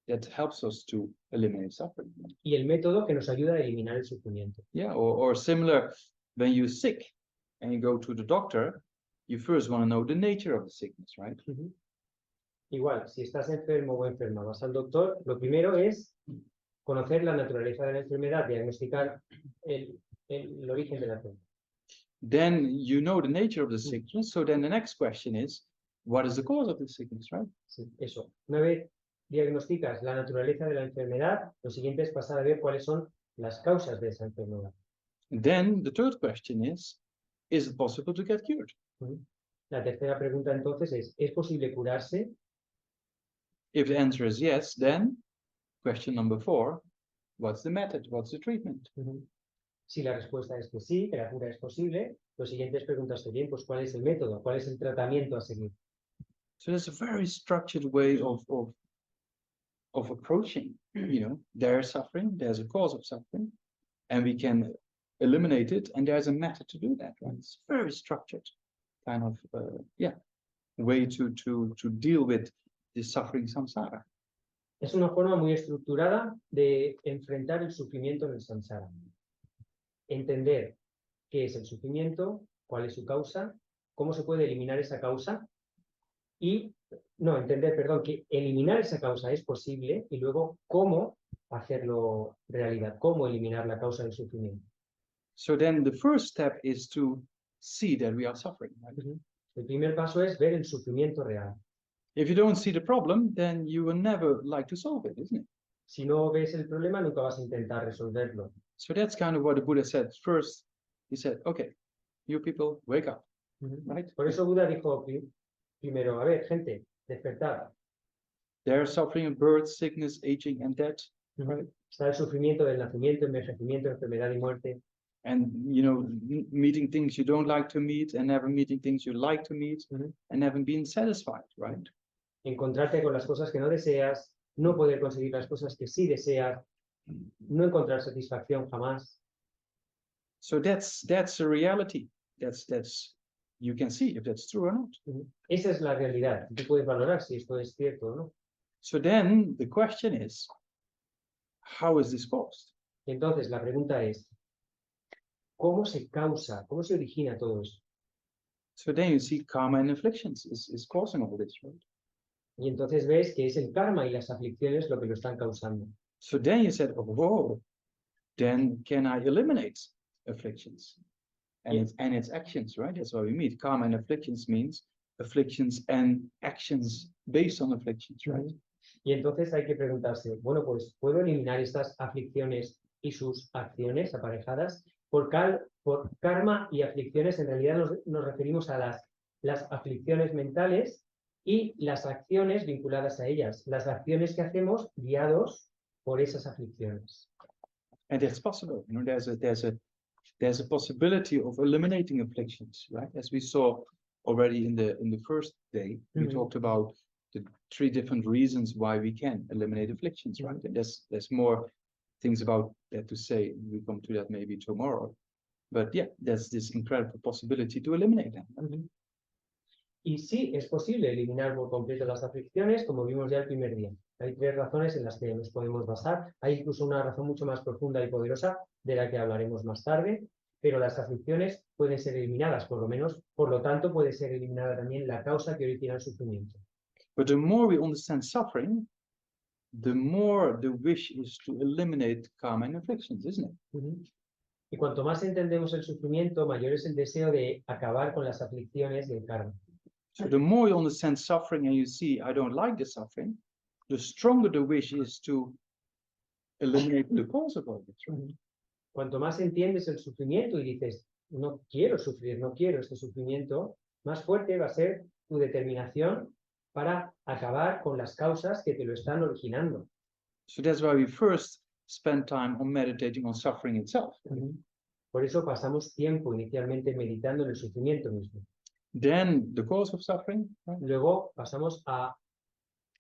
that helps us to eliminate suffering. y el método que nos ayuda a eliminar el sufrimiento. Yeah, or similar, when you're sick and you go to the doctor, you first want to know the nature of the sickness, right? Igual, si estás enfermo o enferma, vas al doctor, lo primero es conocer la naturaleza de la enfermedad, diagnosticar el origen de la enfermedad. Then you know the nature of the sickness, so then the next question is, what is the cause of the sickness, right? Sí, eso. Una vez diagnosticas la naturaleza de la enfermedad, lo siguiente es pasar a ver cuáles son las causas de esa enfermedad. Then the third question is it possible to get cured? La tercera pregunta entonces ¿es posible curarse? If the answer is yes, then question number 4, what's the method? What's the treatment? Si la respuesta es que sí, que la cura es posible, lo siguiente es preguntarse bien, pues ¿cuál es el método? ¿Cuál es el tratamiento a seguir? So there's a very structured way of approaching, their suffering, there's a cause of suffering, and we can eliminate it, and there's a method to do that, right? It's very structured kind of way to deal with the suffering samsara. Es una forma muy estructurada de enfrentar el sufrimiento en el samsara. Entender qué es el sufrimiento, cuál es su causa, cómo se puede eliminar esa causa que eliminar esa causa es posible y luego cómo hacerlo realidad, cómo eliminar la causa del sufrimiento. So then the first step is to see that we are suffering, right? El primer paso es ver el sufrimiento real. If you don't see the problem, then you will never like to solve it, isn't it? Si no ves el problema, nunca vas a intentar resolverlo. So that's kind of what the Buddha said. First, he said, okay, you people, wake up, right? Por eso Buda dijo primero, a ver, gente, despertad. They're suffering of birth, sickness, aging, and death. Right. Está el sufrimiento del nacimiento, envejecimiento, enfermedad y muerte. And, meeting things you don't like to meet and never meeting things you like to meet and never being satisfied, right? Encontrarte con las cosas que no deseas, no poder conseguir las cosas que sí deseas, no encontrar satisfacción jamás. So that's a reality. That's you can see if that's true or not. Esa es la realidad. Tú puedes valorar si esto es cierto o no. So then the question is, how is this caused? Entonces, la pregunta es, ¿cómo se causa, cómo se origina todo eso? So then you see karma and afflictions is causing all this, right? Y entonces ves que es el karma y las aflicciones lo que lo están causando. So then you said, oh, whoa, then can I eliminate afflictions and its actions, right? That's what we mean. Karma and afflictions means afflictions and actions based on afflictions, right? Y entonces hay que preguntarse, bueno, pues ¿puedo eliminar estas aflicciones y sus acciones aparejadas? Por karma y aflicciones en realidad nos referimos a las aflicciones mentales y las acciones vinculadas a ellas, las acciones que hacemos guiados por esas aflicciones. And that's possible. There's a possibility of eliminating afflictions, right? As we saw already in the first day, we talked about the 3 different reasons why we can eliminate afflictions, right? And there's more things about that to say. We come to that maybe tomorrow. But yeah, there's this incredible possibility to eliminate them. Y sí, es posible eliminar por completo las aflicciones, como vimos ya el primer día. Hay 3 razones en las que nos podemos basar. Hay incluso una razón mucho más profunda y poderosa, de la que hablaremos más tarde, pero las aflicciones pueden ser eliminadas, por lo menos, por lo tanto, puede ser eliminada también la causa que origina el sufrimiento. But the more we understand suffering, the more the wish is to eliminate karma and afflictions, isn't it? Y cuanto más entendemos el sufrimiento, mayor es el deseo de acabar con las aflicciones y el karma. So the more you understand suffering and you see, I don't like the suffering, the stronger the wish is to eliminate the cause of all this, right? Cuanto más entiendes el sufrimiento y dices, no quiero sufrir, no quiero este sufrimiento, más fuerte va a ser tu determinación para acabar con las causas que te lo están originando. So that's why we first spend time on meditating on suffering itself. Por eso pasamos tiempo inicialmente meditando en el sufrimiento mismo. Then the cause of suffering, right? Luego pasamos a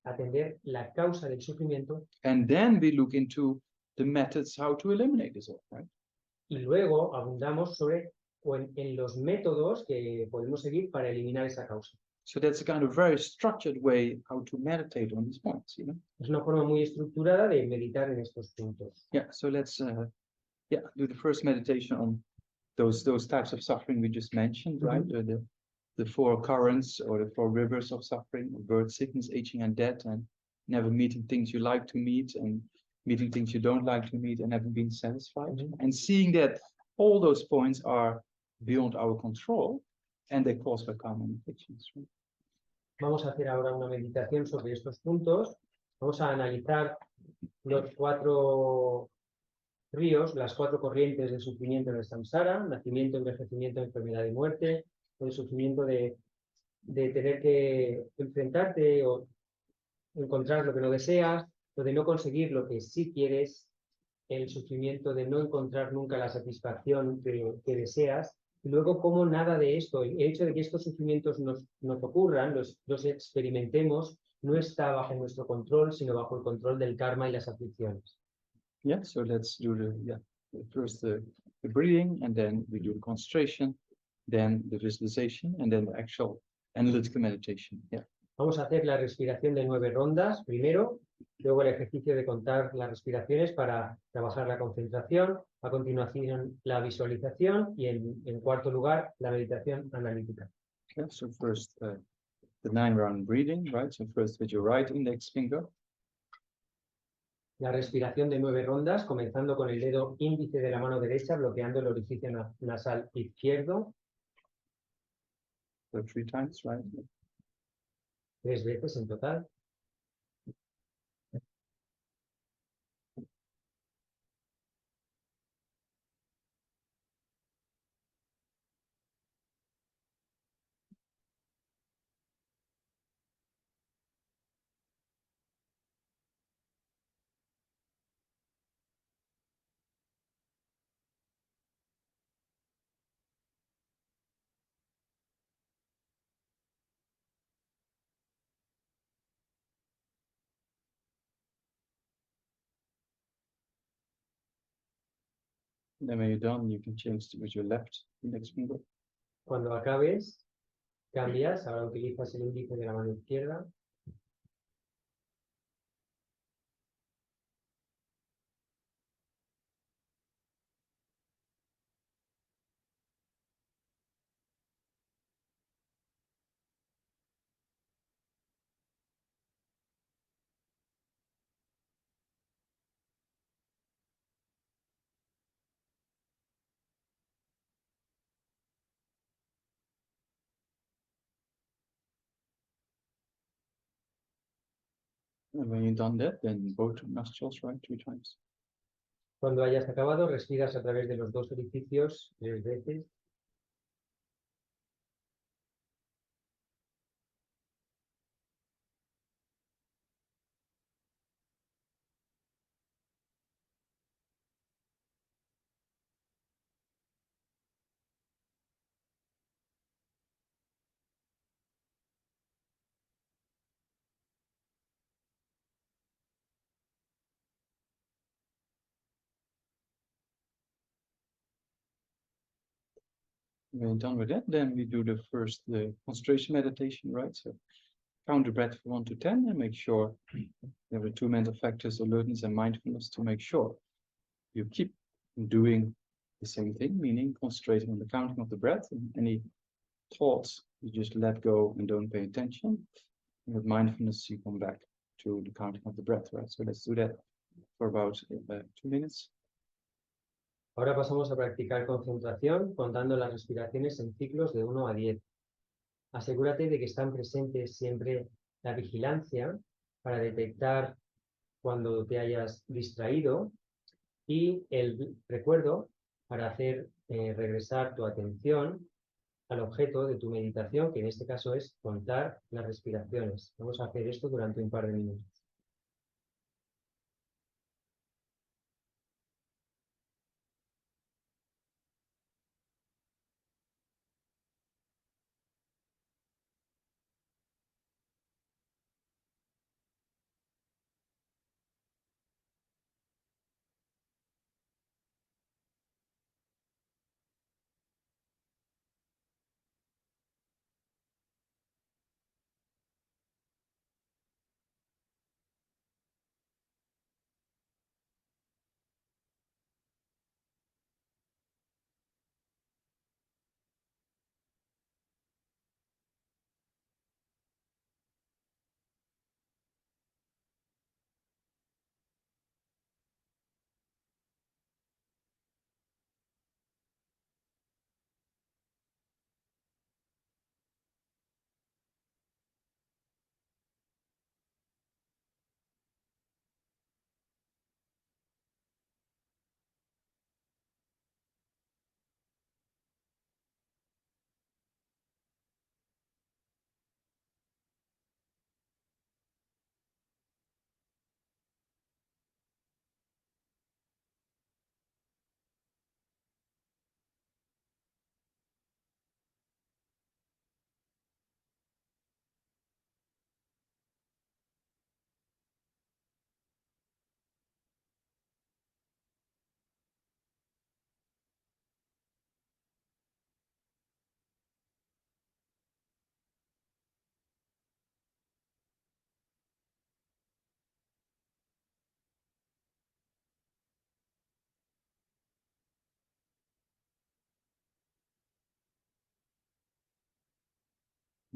atender la causa del sufrimiento. And then we look into the methods how to eliminate this all, right? Y luego abundamos sobre en los métodos que podemos seguir para eliminar esa causa. So that's a kind of very structured way how to meditate on these points, Es una forma muy estructurada de meditar en estos puntos. Yeah, so let's do the first meditation on those types of suffering we just mentioned, right? The 4 currents or the 4 rivers of suffering: birth, sickness, aging, and death, and never meeting things you like to meet and meeting things you don't like to meet and never being satisfied. And seeing that all those points are beyond our control and they're caused by karma and afflictions, right? Vamos a hacer ahora una meditación sobre estos puntos. Vamos a analizar los 4 ríos, las 4 corrientes del sufrimiento en el samsara: nacimiento, envejecimiento, enfermedad y muerte, el sufrimiento de tener que enfrentarte o encontrar lo que no deseas, lo de no conseguir lo que sí quieres, el sufrimiento de no encontrar nunca la satisfacción que deseas, y luego cómo nada de esto, el hecho de que estos sufrimientos nos ocurran, los experimentemos, no está bajo nuestro control, sino bajo el control del karma y las aflicciones. Yeah, so let's do first the breathing, and then we do the concentration, then the visualization, and then the actual analytical meditation. Yeah. Vamos a hacer la respiración de 9 rondas primero, luego el ejercicio de contar las respiraciones para trabajar la concentración, a continuación la visualización y en cuarto lugar la meditación analítica. Okay, so first the 9-round breathing, right? So first with your right index finger. La respiración de 9 rondas, comenzando con el dedo índice de la mano derecha, bloqueando el orificio nasal izquierdo. So 3 times, right? 3 veces en total. Then when you're done, you can change to with your left index finger. Cuando acabes, cambias, ahora utilizas el índice de la mano izquierda. And when you've done that, then both nostrils, right, 3 times. Cuando hayas acabado, respiras a través de los dos orificios 3 veces. When you're done with that, then we do the concentration meditation, right? So count the breath from 1 to 10 and make sure there are 2 mental factors, alertness and mindfulness, to make sure you keep doing the same thing, meaning concentrating on the counting of the breath, and any thoughts you just let go and don't pay attention. And with mindfulness, you come back to the counting of the breath, right? So let's do that for about 2 minutes. Ahora pasamos a practicar concentración contando las respiraciones en ciclos de 1 a 10. Asegúrate de que están presentes siempre la vigilancia para detectar cuando te hayas distraído y el recuerdo para hacer regresar tu atención al objeto de tu meditación, que en este caso es contar las respiraciones. Vamos a hacer esto durante un par de minutos.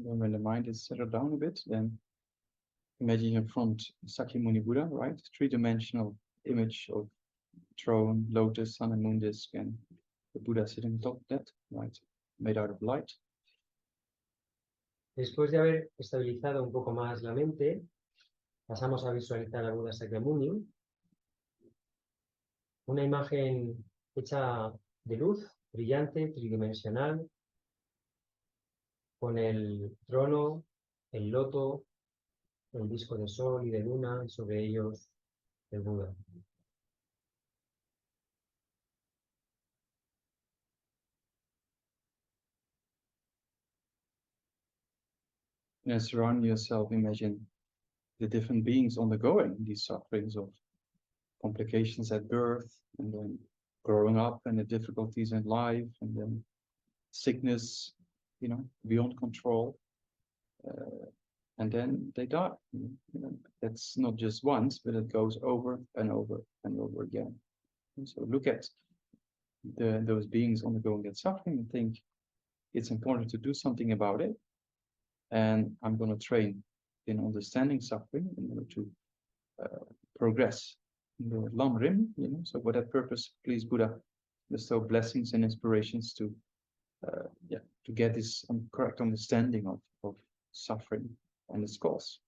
Then when the mind is settled down a bit, then imagine in front Sakyamuni Buddha, right? 3-dimensional image of throne, lotus, sun and moon disk, and the Buddha sitting on top of that, right? Made out of light. Después de haber estabilizado un poco más la mente, pasamos a visualizar a Buda Sakyamuni, una imagen hecha de luz, brillante, tridimensional, con el trono, el loto, el disco de sol y de luna, y sobre ellos el Buda. And surround yourself, imagine the different beings undergoing these sufferings of complications at birth, and then growing up and the difficulties in life, and then sickness, beyond control, and then they die. That's not just once, but it goes over and over and over again. And so look at those beings undergoing that suffering and think it's important to do something about it. And I'm going to train in understanding suffering in order to progress in the LAM rim. So for that purpose, please Buddha bestow blessings and inspirations to get this correct understanding of suffering and its cause.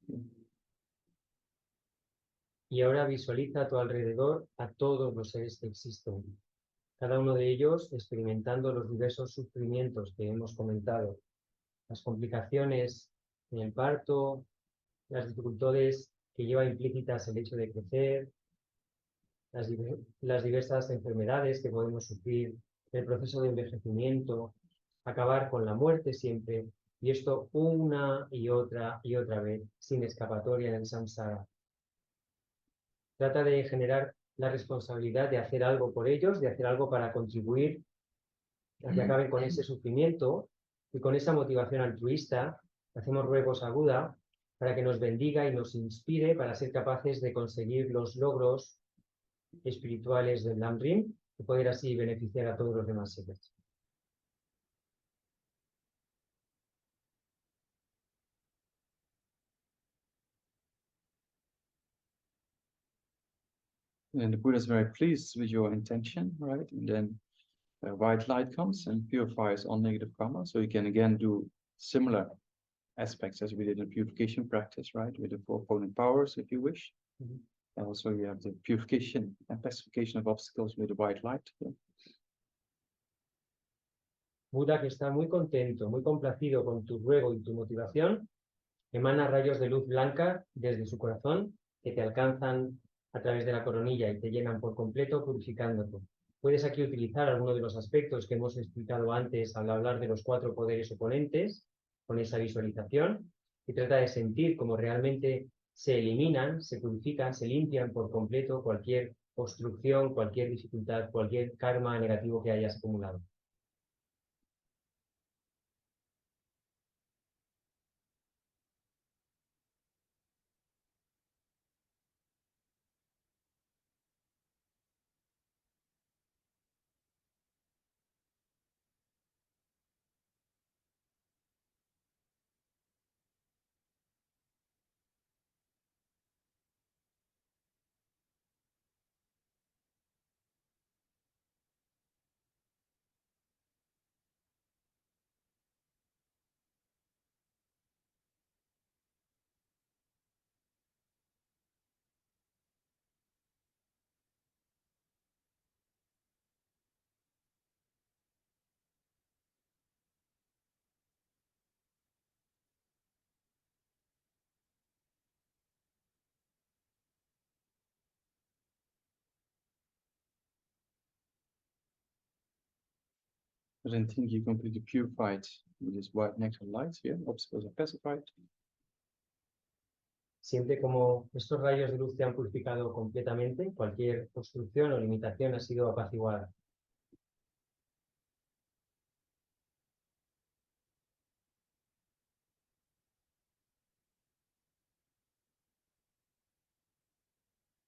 Y ahora visualiza a tu alrededor a todos los seres que existen, cada uno de ellos experimentando los diversos sufrimientos que hemos comentado, las complicaciones en el parto, las dificultades que lleva implícitas el hecho de crecer, las diversas enfermedades que podemos sufrir, el proceso de envejecimiento, acabar con la muerte siempre, y esto una y otra vez, sin escapatoria en el samsara. Trata de generar la responsabilidad de hacer algo por ellos, de hacer algo para contribuir a que acaben con ese sufrimiento, y con esa motivación altruista hacemos ruegos a Buda para que nos bendiga y nos inspire para ser capaces de conseguir los logros espirituales del LAM rim y poder así beneficiar a todos los demás seres. And the Buddha is very pleased with your intention, right? And then white light comes and purifies all negative karma. So you can again do similar aspects as we did in purification practice, right? With the 4 opponent powers, if you wish. And also you have the purification and pacification of obstacles with the white light. Buda, que está muy contento, muy complacido con tu ruego y tu motivación, emana rayos de luz blanca desde su corazón que te alcanzan a través de la coronilla y te llenan por completo purificándote. Puedes aquí utilizar alguno de los aspectos que hemos explicado antes al hablar de los 4 poderes oponentes con esa visualización y trata de sentir cómo realmente se eliminan, se purifican, se limpian por completo cualquier obstrucción, cualquier dificultad, cualquier karma negativo que hayas acumulado. But then think you completely purified with this white nectar light here. Obstacles are pacified. Siente como estos rayos de luz te han purificado completamente, cualquier obstrucción o limitación ha sido apaciguada.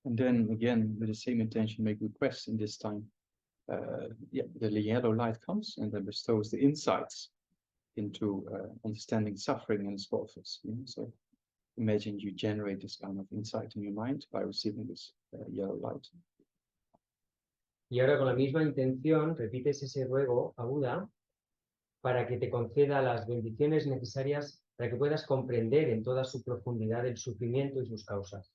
And then again, with the same intention, make requests. In this time, the yellow light comes and then bestows the insights into understanding suffering and its causes. So imagine you generate this kind of insight in your mind by receiving this yellow light. Y ahora con la misma intención repites ese ruego a Buda para que te conceda las bendiciones necesarias para que puedas comprender en toda su profundidad el sufrimiento y sus causas.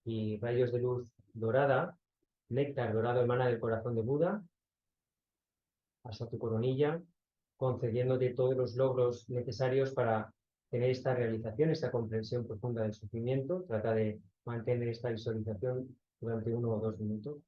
Y rayos de luz dorada, néctar dorado emana del corazón de Buda hasta tu coronilla, concediéndote todos los logros necesarios para tener esta realización, esta comprensión profunda del sufrimiento. Trata de mantener esta visualización durante 1 o 2 minutos.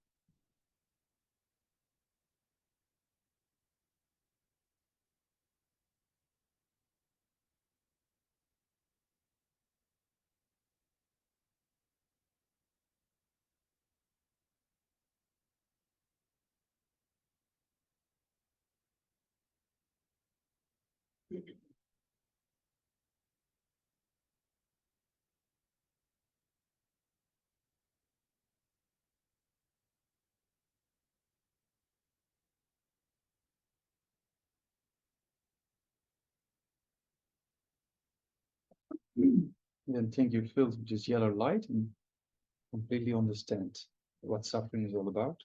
then think you're filled with this yellow light and completely understand what suffering is all about.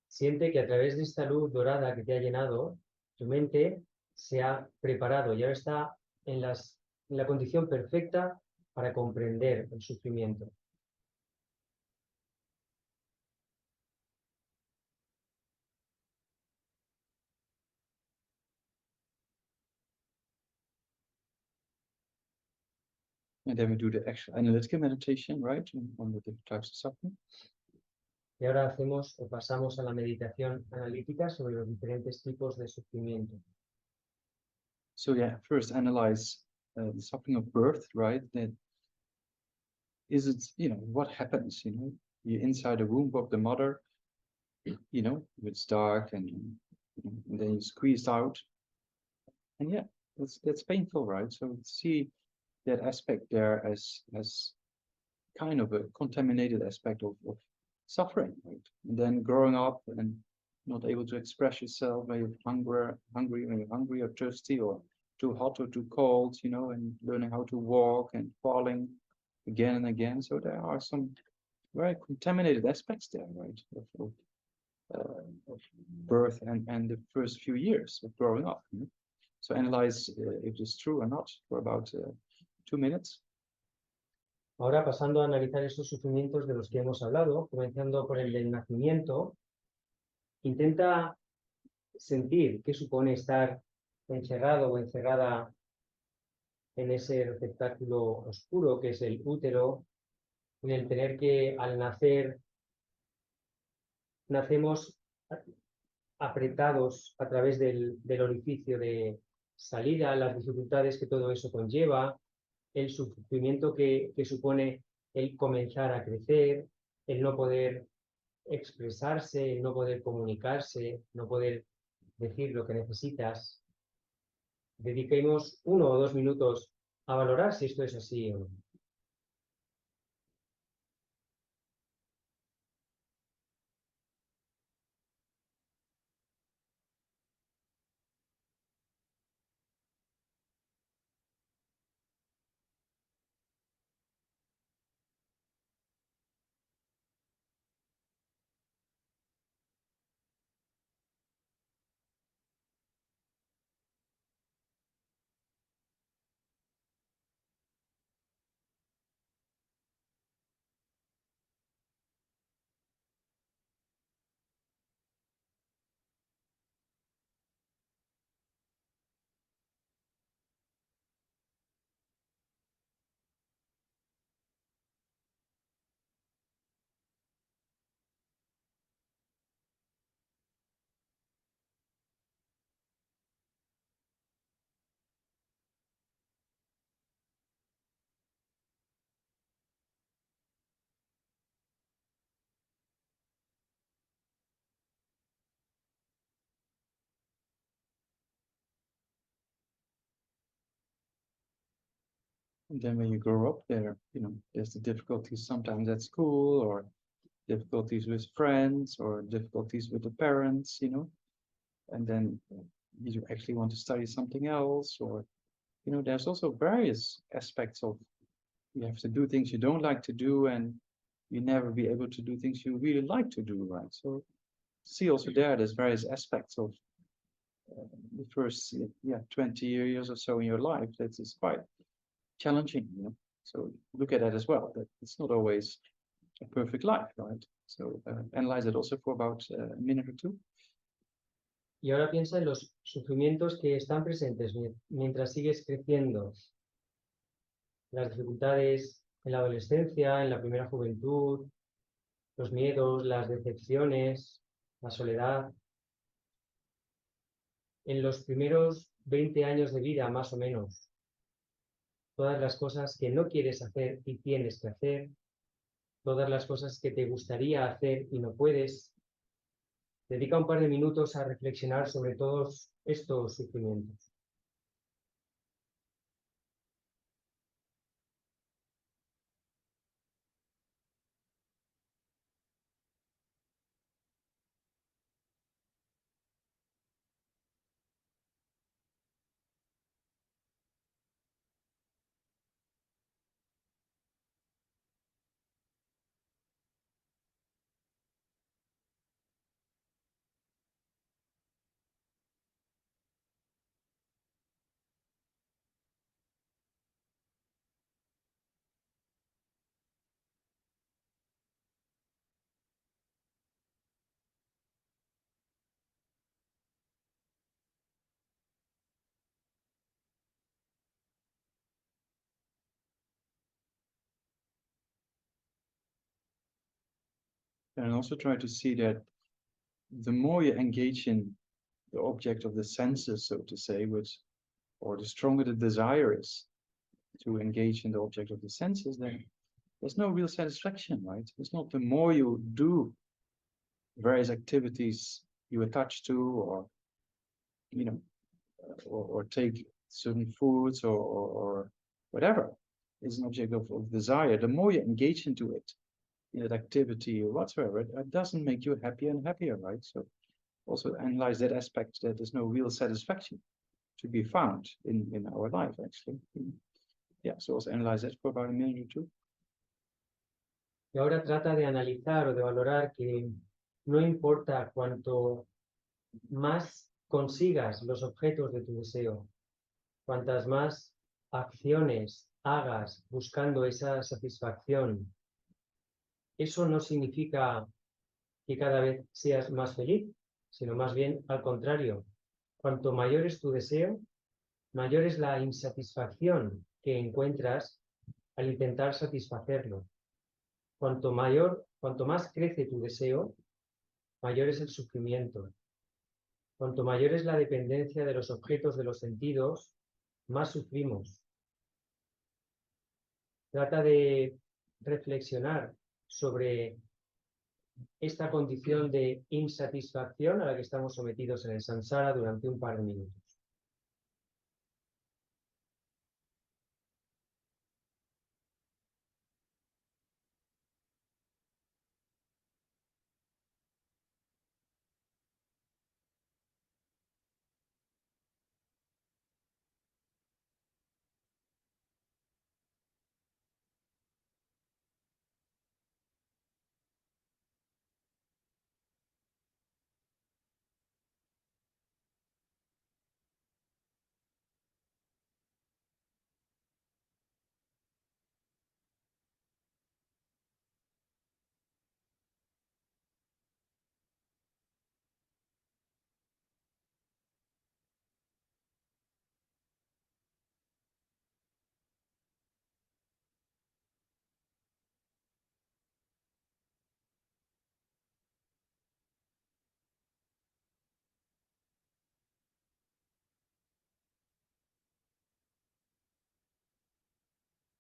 Siente que a través de esta luz dorada que te ha llenado, tu mente se ha preparado y ahora está en la condición perfecta para comprender el sufrimiento. And then we do the actual analytical meditation, right, on the different types of suffering. Y ahora hacemos o pasamos a la meditación analítica sobre los diferentes tipos de sufrimiento. So yeah, first analyze the suffering of birth, right? That is it, what happens, you're inside the womb of the mother, it's dark and then you squeezed out. And yeah, that's painful, right? So see that aspect there as kind of a contaminated aspect of suffering, right? And then growing up and not able to express yourself when you're hungry or thirsty or too hot or too cold, and learning how to walk and falling again and again. So there are some very contaminated aspects there, right? Of birth and the first few years of growing up. So analyze if it's true or not for about 2 minutes. Ahora pasando a analizar esos sufrimientos de los que hemos hablado, comenzando por el del nacimiento, intenta sentir qué supone estar encerrado o encerrada en ese receptáculo oscuro que es el útero, en el tener que al nacer, nacemos apretados a través del orificio de salida, las dificultades que todo eso conlleva, el sufrimiento que supone el comenzar a crecer, el no poder expresarse, el no poder comunicarse, no poder decir lo que necesitas. Dediquemos 1 o 2 minutos a valorar si esto es así o no. And then when you grow up there, there's the difficulties sometimes at school or difficulties with friends or difficulties with the parents, and then you actually want to study something else, or, there's also various aspects of you have to do things you don't like to do and you never be able to do things you really like to do, right? So see also there's various aspects of the first 20 years or so in your life that is quite challenging, so look at that as well, that it's not always a perfect life, right? So analyze it also for about a minute or two. Y ahora piensa en los sufrimientos que están presentes mientras sigues creciendo. Las dificultades en la adolescencia, en la primera juventud, los miedos, las decepciones, la soledad. En los primeros 20 años de vida, más o menos, todas las cosas que no quieres hacer y tienes que hacer, todas las cosas que te gustaría hacer y no puedes. Dedica un par de minutos a reflexionar sobre todos estos sufrimientos. And also try to see that the more you engage in the object of the senses, so to say, which, or the stronger the desire is to engage in the object of the senses, then there's no real satisfaction, right? It's not the more you do various activities you attach to, or you know, or take certain foods, or whatever is an object of desire, the more you engage into it, in that activity or whatsoever, it doesn't make you happier and happier, right? So also analyze that aspect, that there's no real satisfaction to be found in our life, actually. Yeah, so also analyze that for about a minute or two. Y ahora trata de analizar o de valorar que no importa cuanto más consigas los objetos de tu deseo, cuantas más acciones hagas buscando esa satisfacción, eso no significa que cada vez seas más feliz, sino más bien al contrario. Cuanto mayor es tu deseo, mayor es la insatisfacción que encuentras al intentar satisfacerlo. Cuanto más crece tu deseo, mayor es el sufrimiento. Cuanto mayor es la dependencia de los objetos de los sentidos, más sufrimos. Trata de reflexionar sobre esta condición de insatisfacción a la que estamos sometidos en el samsara durante un par de minutos.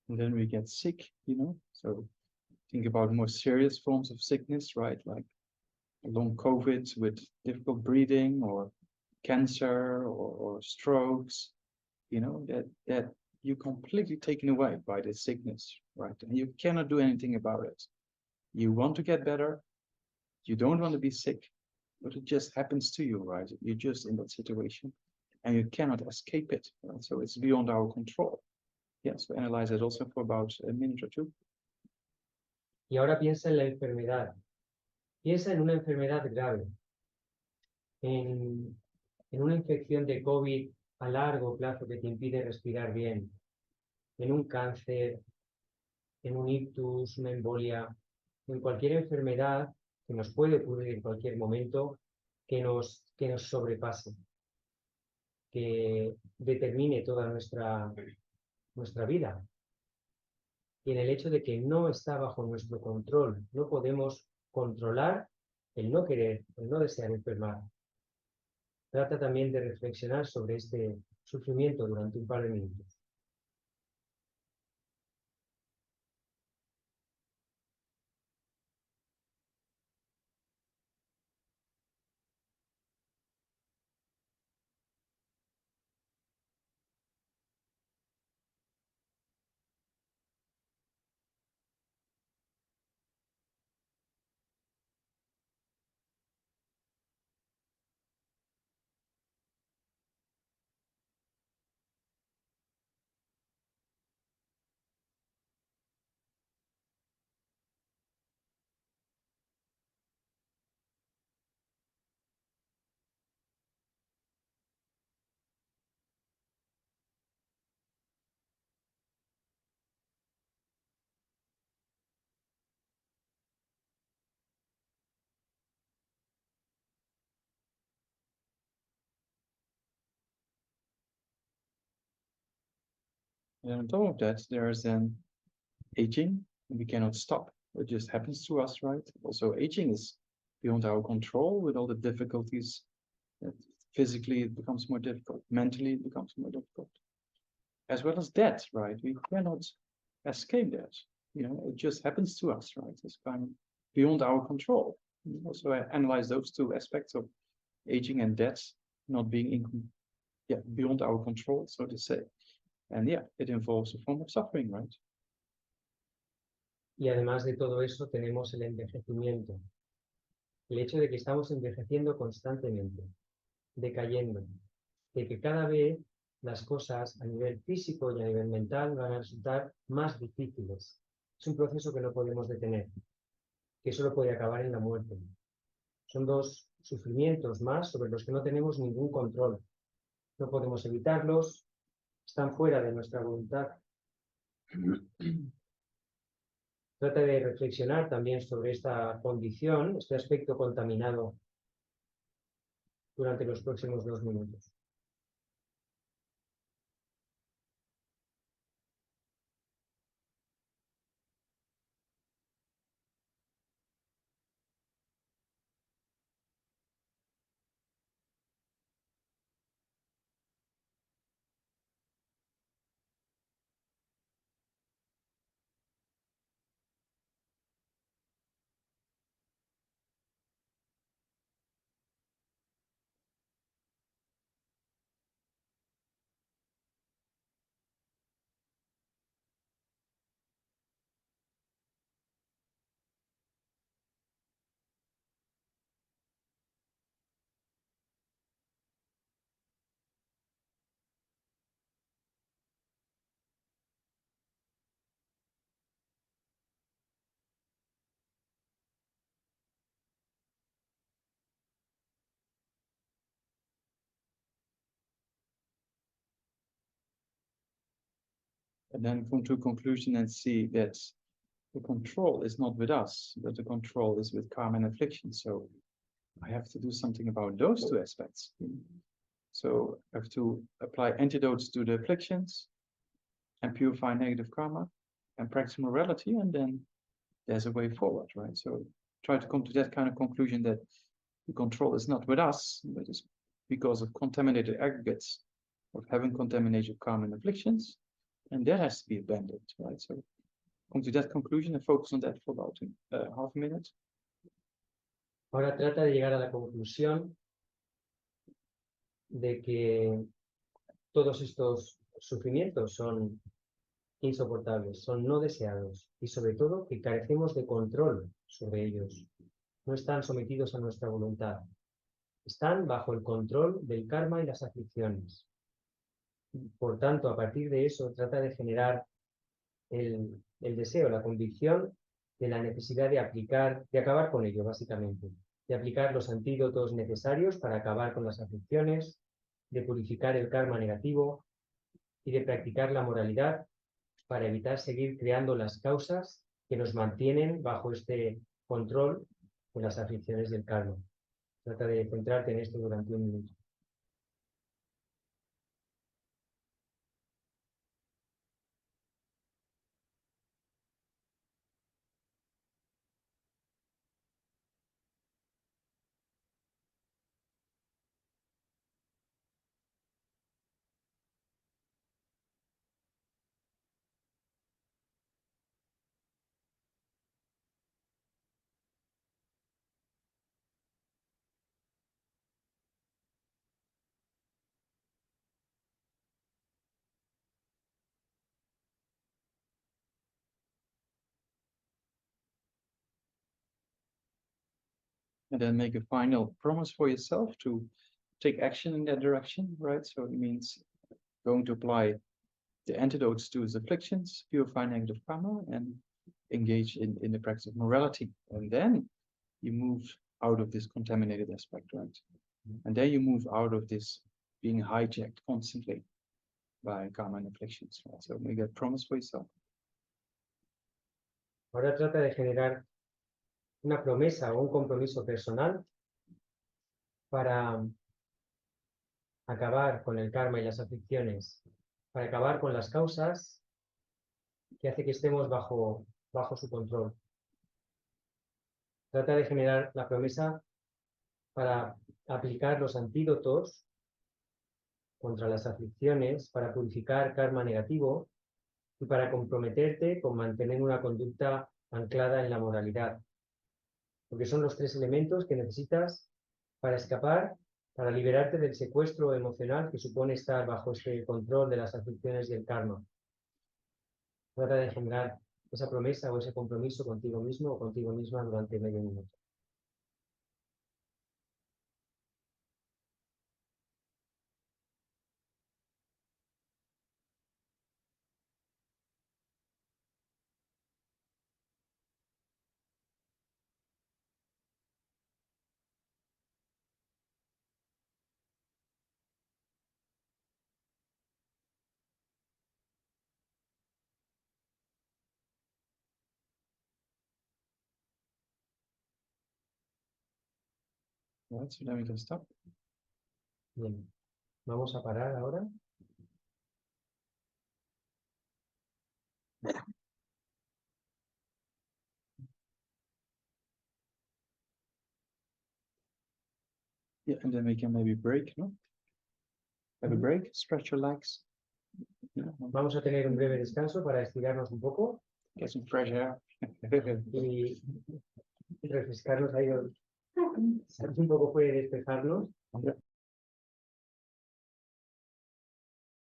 And then we get sick, so think about more serious forms of sickness, right? Like long COVID with difficult breathing, or cancer, or strokes, that you're completely taken away by this sickness, right? And you cannot do anything about it. You want to get better, you don't want to be sick, but it just happens to you, right? You're just in that situation and you cannot escape it, right? So it's beyond our control. Yeah, so analyze it also for about a minute or two. Y ahora piensa en la enfermedad. Piensa en una enfermedad grave, en una infección de COVID a largo plazo que te impide respirar bien, en un cáncer, en un ictus, una embolia, en cualquier enfermedad que nos puede ocurrir en cualquier momento que nos sobrepase, que determine toda nuestra vida. Y en el hecho de que no está bajo nuestro control, no podemos controlar el no querer, el no desear enfermar. Trata también de reflexionar sobre este sufrimiento durante un par de minutos. And on top of that, there is then aging, and we cannot stop. It just happens to us, right? Also, aging is beyond our control with all the difficulties. That physically, it becomes more difficult. Mentally, it becomes more difficult. As well as death, right? We cannot escape that. You know, it just happens to us, right? It's kind of beyond our control. Also, I analyze those two aspects of aging and death not being beyond our control, so to say. And yeah, it involves a form of suffering, right? Y además de todo eso, tenemos el envejecimiento. El hecho de que estamos envejeciendo constantemente, decayendo, de que cada vez las cosas a nivel físico y a nivel mental van a resultar más difíciles. Es un proceso que no podemos detener, que solo puede acabar en la muerte. Son dos sufrimientos más sobre los que no tenemos ningún control. No podemos evitarlos, están fuera de nuestra voluntad. Trata de reflexionar también sobre esta condición, este aspecto contaminado durante los próximos 2 minutos. And then come to a conclusion and see that the control is not with us, but the control is with karma and affliction. So I have to do something about those two aspects. So I have to apply antidotes to the afflictions and purify negative karma and practice morality, and then there's a way forward, right? So try to come to that kind of conclusion that the control is not with us, but it's because of contaminated aggregates of having contaminated karma and afflictions, and that has to be abandoned, right? So come to that conclusion and focus on that for about half a minute. Ahora trata de llegar a la conclusión de que todos estos sufrimientos son insoportables, son no deseados y sobre todo que carecemos de control sobre ellos. No están sometidos a nuestra voluntad. Están bajo el control del karma y las aflicciones. Por tanto, a partir de eso, trata de generar el deseo, la convicción de la necesidad de acabar con ello, básicamente. De aplicar los antídotos necesarios para acabar con las aflicciones, de purificar el karma negativo y de practicar la moralidad para evitar seguir creando las causas que nos mantienen bajo este control de las aflicciones del karma. Trata de centrarte en esto durante 1 minuto. And then make a final promise for yourself to take action in that direction, right? So it means going to apply the antidotes to his afflictions, purify negative karma, and engage in the practice of morality. And then you move out of this contaminated aspect, right? And then you move out of this being hijacked constantly by karma and afflictions, right? So make that promise for yourself. Ahora trata de generar una promesa o un compromiso personal para acabar con el karma y las aflicciones, para acabar con las causas que hace que estemos bajo su control. Trata de generar la promesa para aplicar los antídotos contra las aflicciones, para purificar karma negativo y para comprometerte con mantener una conducta anclada en la moralidad. Porque son los tres elementos que necesitas para escapar, para liberarte del secuestro emocional que supone estar bajo este control de las aflicciones y el karma. Trata de generar esa promesa o ese compromiso contigo mismo o contigo misma durante medio minuto. Right, so then we can stop. Bien. Vamos a parar ahora. Yeah, and then we can maybe break, no? Have a break, stretch your legs. Yeah, Vamos a tener un breve descanso para estirarnos un poco get some fresh air. y refrescarnos ahí. Un poco puede despejarnos. Yeah.